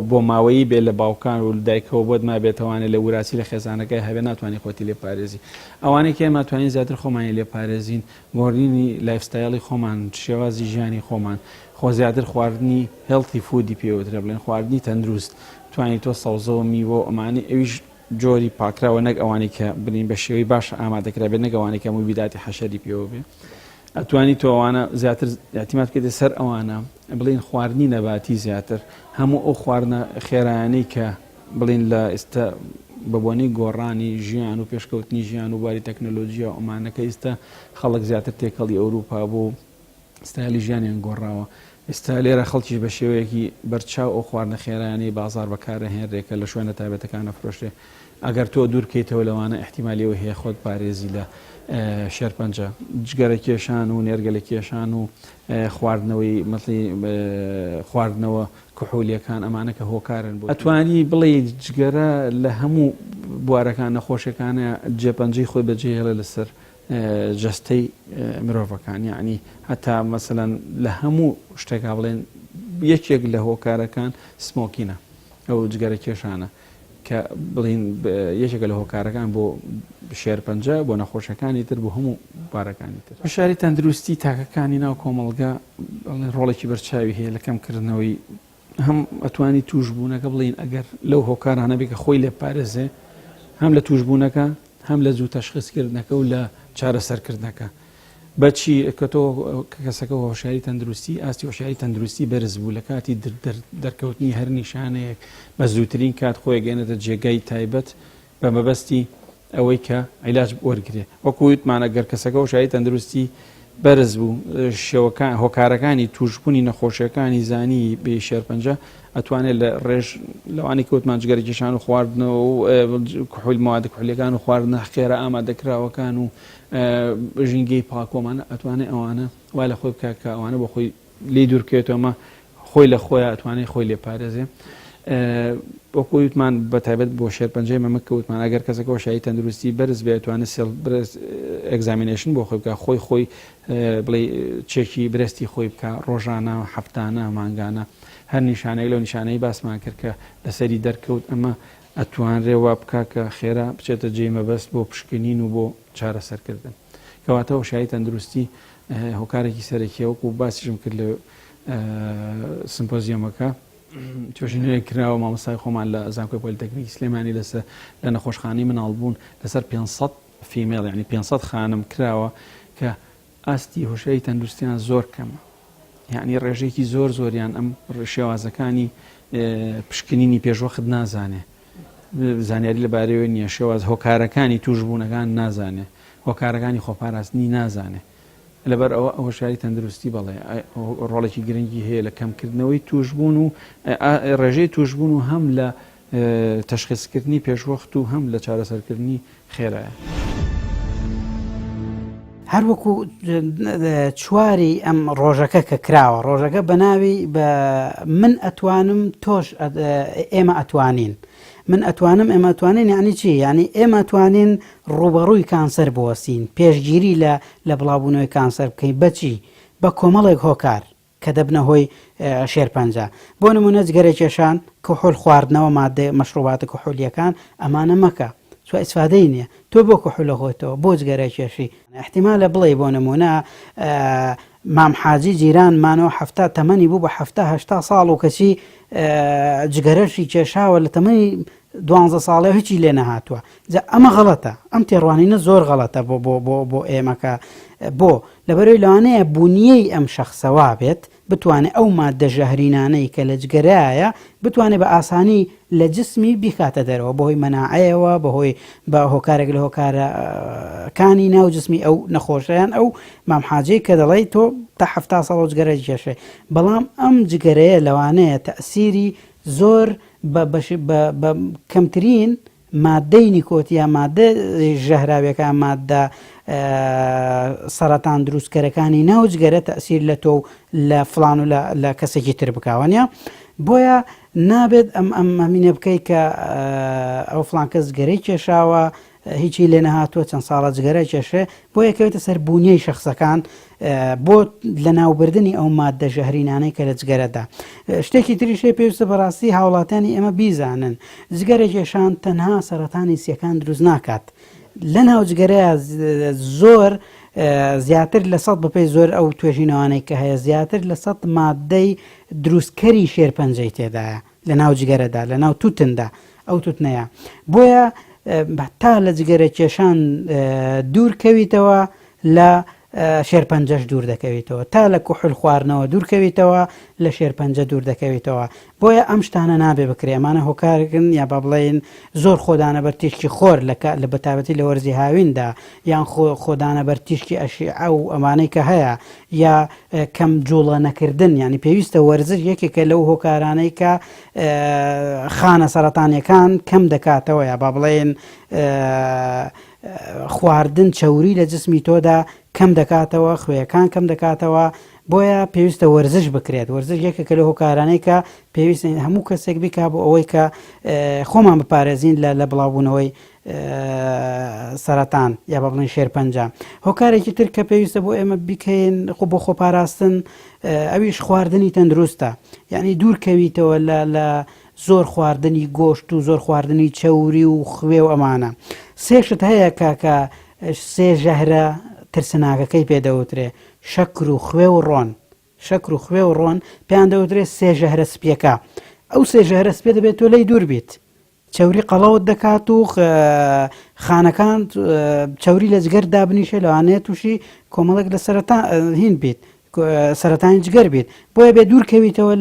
بۆ ماوەیی بێ لە باوکان و دایکەوە بۆت ما بێتوانێت لە وراسی لە خێزانەکەی هەبێ ناتوانانی خۆتی لێ پارێزی ئەوانەی کە ماتوانین زیاتر خۆمانی لێ پارێزین گۆڕینی لایفستایلی خۆمان شێوازی ژیانی خۆمان خۆ زیاتر خواردنی هێڵتی فودی پێوترە بڵێن خواردنی تەندروست توانانی تۆ سەوزەوە میوە ئەمانی ئەویش جۆری پاکراوە نەک ئەوانی کە بنین بە شێوەی باش ئامادەکرا بێت نەگەوانی کە موبیداتی حەشەری پێوە بێ ئەتوانی تۆ ئەوانە زیاتر اعتیماد بکەیتە سەر ئەوانە بڵین خواردنی نەباتی زیاتر هەموو ئەو خواردنە خێرایانەی کە بڵین لە ئێستا بەبوونی گۆڕانی ژیان و پێشکەوتنی ژیان و باری تەکنۆلۆژیا و ئەمانەکە ئێستا خەڵک زیاتر تێکەڵی ئەوروپا بۆ ستایلی ژیانیان گۆڕاوە ئێستا لێرە خەڵکیش بە شێوەیەکی بەرچاو ئەو خواردنە خێرایانی بازار بەکارەهێنرێکە لە شوێنە تایبەتەکانە فرۆشتێ ئەگەر تۆ دوورکەیتەوە لەوانە احتیمالیەوە هەیە خۆت پارێزی لە شێرپەنجە جگەرە کێشان و نێرگەلە کێشان و خواردنەوەی مەڵی خواردنەوە کحولیەکان ئەمانە کە هۆکارن بۆ ئەتوانی بڵێ جگەرە لە هەموو بوارەکان نەخۆشیەکانە جێپەنجەی خۆی بەجێهێڵە لەسەر جەستەی مرۆڤەکان یعنی هەتا مەسەلەن لە هەموو شتێکا بڵێن یەکێک لە هۆکارەکان سمۆکینە ئەو جگەرە کێشانە کە بڵین یەکێکە لە هۆکارەکان بۆ شێرپەنجە بۆ نەخۆشەکانی تر بۆ هەموو بارەکانی تر هۆشیاری تەندروستی تاکەکانی ناو کۆمەڵگا ڕۆڵێکی بەرچاوی هەیە لە کەمکردنەوەی هەم ئەتوانی توشبوونەکە بڵین ئەگەر لەو هۆکارانە بێ کە خۆی لێ پارێزێ هەم لە توشبوونەکە هەم لە زوو تەشخیصکردنەکە و لە چارەسەرکردنەکە بەچی کە تۆ کەسەکە هۆشیاری تەندروستی ئاستی هۆشیاری تەندروستی بەرز بوو لە کاتی دەرکەوتنی هەر نیشانەیەک بە زووترین کات خۆی گەێنێتە جێگای تایبەت بە مەبەستی ئەوەی کە عیلاج وەرگێ وەکو وتمان ئەگەر کەسەکە هۆشیاری تەندروستی بەرز بوو شێوەکان هۆکارەکانی توشبوونی نەخۆشیەکانی زانی بێ شێرپەنجە ئەتوانێت لە ڕێژ لەوانی کەوتمان جگەرەکیشان و خواردنەوە و کوحویل مواد کوحولیەکان و خواردنە خێرا ئامادەکراوەکان و ژینگەی پاکۆمانە ئەتوانێت ئەوانە وا لە خۆی بکە کە ئەوانە بۆ خۆی لێ دوورکێتەوە خۆی لە خۆیان ئەتوانێت خۆی لێ پارێزێ وەکو وتمان بە تایبەت بۆ شێرپەنجەی مەمەکە وتمان ئەگەر کەسەکە هۆشیاری تەندروستی بەرز بێ ئەتوانێت ئەگزامینێشن بۆ خۆی بکە خۆی بڵێ چێکی برستی خۆی بکە ڕۆژانە هەفتانە مانگانە هەر نیشانەی لەو نیشانەی باسمان کرد کە لەسەری دەرکەوت ئەمە ئەتوانرێ وا بکە کە خێرا بچێتە جێ مەبەست بۆ پشکنین و بۆ چارەسەرکردن کەواتە هۆشیاری تەندروستی هۆکارێکی سەرەکیە وەکو باسیشم کرد لە سمپۆزیۆمەکە توێژینەیە کراوە مامۆستای خۆمان لە زانکۆی پۆلیتەکنیکی سلێمانی لە نەخۆشخانەی مناڵبوون لەسەر 500 فیمێڵ یعنی 500 خانم کراوە کە ئاستی هۆشیاری تەندروستیان زۆر کەمە یعنی ڕێژەیەکی زۆر زۆریان ئەم شێوازەکانی پشکنینی پێشوەخت نازانێ زانیاری لەبارەوەی نییە شێواز هۆکارەکانی توشبوونەکان نازانێ هۆکارەکانی خۆپاراستنی نازانێ لەبەر ئەوە هۆشیاری تەندروستی بەڵێ ڕۆڵێکی گرنگی هەیە لە کەمکردنەوەی توشبوون و ڕێژەی توشبوون و هەم لە تەشخیصکردنی پێشوەخت و هەم لە چارەسەرکردنی خێرایە هەروەکو چواری ئەم ڕۆژەکە کە کراوە ڕۆژەکە بە ناوی بە من ئەتوانم تۆش ئێمە ئەتوانین من ئەتوانم ئێمە ئەتوانین یعنی چی یعنی ئێمە ئەتوانین ڕوبەڕووی کانسەر بوەستین پێشگیری لە بڵاوبوونەوەی کانسەر بکەین بەچی بە کۆمەڵێک هۆکار کە دەبنە هۆی شێرپەنجە بۆ نمونە جگەرەکێشان کحول خواردنەوە مادە مەشروباتە کحولیەکان ئەمانە مەکە سوە ئیسفادەی نییە تۆ بۆ کحولە خۆتەوە بۆ جگەرەکێشی احتیمالە بڵێ بۆ نمونە مام حاجی جیرانمانەوە هەفتا تەمەنی بوو بە هەفتا ساڵ و کەچی جگەرەشی کێشاوە لە تەمەنی 12 ساڵێ هیچی لێ نەهاتووە ئەمە غەڵەتە ئەم تێڕوانینە زۆر غەڵەتە بۆ ئێمەکە بۆ لەبەرەوەی لەوانەیە بوونیەی ئەم شەخصەوا بێت بتوانێت ئەو مادە ژەهرینانەی کە لە جگەرایە بتوانێت بە ئاسانی لە جسمی بیکاتە دەرەوە بەهۆی مەناعەیەوە بەهۆی بە هۆکارێک لە هۆکارەکانی ناو جسمی ئەو نەخۆشیان ئەو مامحاجەی کە دەڵێی تۆ تا هەفتا ساڵ گەرە کێشێ بەڵام ئەم جگەرەیە لەوانەیە تەئسیری زۆر بە کەمترین مادەی نیکۆتیە مادە ژەهراویەکە مادە سەرەتان دروستکەرەکانی ناوجگەرە تەئسیر لە تۆ لە فڵان و لە کەسێکی تر بکاوەنیە بۆیە نابێت ئەمینە بکەی کە ئەو فڵان کەس گەرەی کێشاوە هیچی لێ نەهاتووە چەند ساڵە جگەرە کێشێ بۆ یەکەوێتە سەر بوونیەی شخصەکان بۆ لە ناوبردننی ئەو مادە ژەهرینانەی کە لە جگەرەدا شتێکی تریشێ پێویستە بەڕاستی هاوڵاتیانی ئێمە بیزانن جگەرە کێشان تەنها سەرەتانی سیەکان دروست ناکات لە ناو جگەرەیە زۆر زیاتر لە 100 بەپێی زۆر ئەو توێژینەوانەی کە هەیە زیاتر لە 100 مادەی دروستکەری شێرپەنجەی تێدایە لە ناو جگەرەدا لە ناو توتندا ئەو توتنەیە بۆیە تا لە جگەرە کێشان دوورکەویتەوە لە شێرپەنجەش دوور دەکەویتەوە تا لە کوحول خواردنەوە دوورکەویتەوە لە شێرپەنجە دوور دەکەویتەوە بۆیە ئەم شتانە نابێ بکرێ ئەمانە هۆکارن یا با بڵێن زۆر خۆدانە بەر تیشکی خۆر لە بەتابەتی لە وەرزی هاویندا یان خۆدانە بەر تیشکی ئەشیعە و ئەمانەی کە هەیە یا کەم جوڵە نەکردن ینی پێویستە وەرزش یەکێکە لەو هۆکارانەی کە خانە سەرەتانیەکان کەم دەکاتەوە یا با بڵێن خواردن چەوری لە جسمی تۆدا کەم دەکاتەوە، خوێیەکان کەم دەکاتەوە، بۆیە پێویستە وەرزش بکرێت. وەرزش یەکێکە لە هۆکارانەی کە پێویست هەموو کەسێک بیکا بۆ ئەوەی کە خۆمان بپارێزین لە بڵاوبوونەوەی سەرەتان یا بە بڵێن شێرپەنجە. هۆکارێکی تر کە پێویستە بۆ ئێمە بیکەین بۆ خۆپاراستن ئەویش خواردنی تەندروستە، یعنی دوورکەویتەوە لە زۆر خواردنی گۆشت و زۆر خواردنی چەوری و خوێ و ئەمانە. سێشت هەیە کە سێ ژەهرە ترسناکەکەی پێدەوترێ، شەکر و خوێ و ڕۆن. شەکر و خوێ و ڕۆن پێیان دەوترێت سێ ژەهرە سپیەکە. ئەو سێ ژەهرە سپێ دەبێت تۆ لەی دوور بیت، چەوری قەڵەوت دەکات و خانەکان چەوری لە جگەر دابنیشە لەوانەیە تووشی کۆمەڵک لە هین بیت، سەرەتانی جگەر بیت، بۆیە بێ دوورکەویتەوە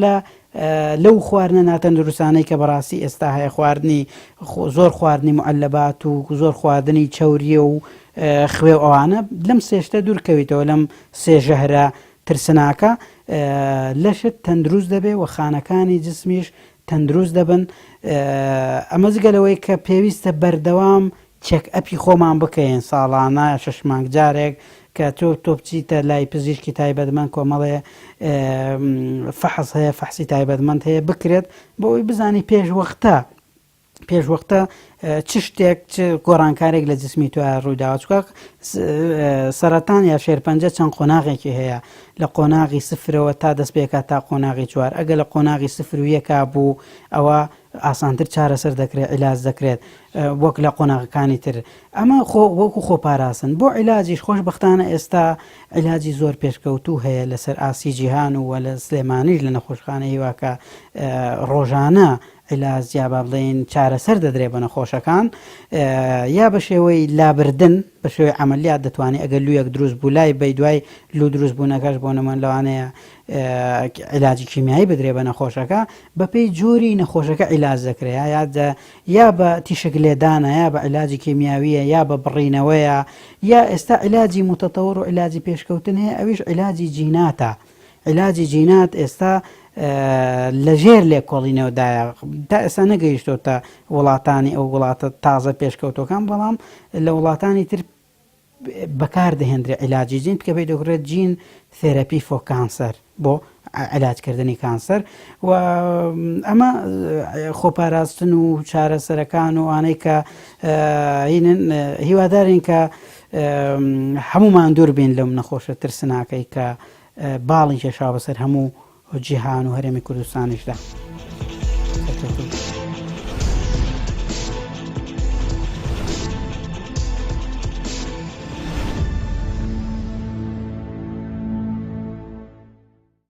لەو خواردنە ناتەندروستانەی کە بەڕاستی ئێستا هەیە، خواردنی زۆر خواردنی معلەبات و زۆر خواردنی چەوریە و خوێ ئەوانە. لەم سێشتە دوورکەویتەوە، لەم سێ ژەهرە ترسناکە لەشت تەندروست دەبێ و خانەکانی جسمیش تەندروست دەبن. ئەمە جگەلەوەی کە پێویستە بەردەوام چێک ئەپی خۆمان بکەین ساڵانە 6 مانگ جارێک کە تۆ بچیتە لای پزیشکی تایبەتمەند، کۆمەڵێ فەحس هەیە، فەحسی تایبەتمەند هەیە بکرێت بۆ ئەوی بزانی پێش وەختە چ شتێک چ گۆڕانکارێک لە جسمی تۆ ڕوویداوە. چکە سەرەتان یا شێرپەنجە چەند قۆناغێکی هەیە، لە قۆناغی سفرەوە تا دەست پێکە تا قۆناغی 4. ئەگە لە قۆناغی سفر و یەکا بوو ئەوە ئاسانتر چارەسەر دەکرێت، عیلاج دەکرێت وەک لە قۆناغەکانی تر. ئەمە وەکو خۆپاراستن. بۆ عیلاجیش خۆشبەختانە ئێستا عیلاجی زۆر پێشکەوتوو هەیە لەسەر ئاسی جیهان و لە سلێمانیش لە نەخۆشخانە هیواکە ڕۆژانە عیلاج یا با بڵێن چارەسەر دەدرێ بە نەخۆشەکان، یا بە شێوەی لابردن، بە شێوەی عملیات دەتوانێت ئەگەر لوویەک دروست بوو لای بەی دوای لو دروست بوونەکەش بۆ نەمەند لەوانەیە عیلاجی کیمیایی بدرێ بە نەخۆشەکە، بەپێی جۆری نەخۆشەکە عیلاج دەکرێت، یا بە تیشک لێدانە، یا بە عیلاجی کیمیاویە، یا بە بڕینەوەیە، یا ئێستا عیلاجی متەتەوەڕ و عیلاجی پێشکەوتن هەیە، ئەویش عیلاجی جیناتە. عیلاجی جینات ئێستا لەژێر لێکۆڵینەوەدایە، تا ئێستا نەگەیشتۆتە وڵاتانی ئەو وڵاتە تازە پێشکەوتەکان، بەڵام لە وڵاتانی تر بەکار دەهێنرێ عیلاجی جین کە پێی دەگوڕێت جین تێرەپی فۆ کانسەر، بۆ عیلاجکردنی کانسەر. و ئەمە خۆپاراستن و چارەسەرەکان و ئانەی کە هیوادارین کە هەمومان دوور بین لەم نەخۆشە ترسناکەی کە باڵی کێشا بەسەر هەموو جیهان و هەرێمی کوردستانیشدا.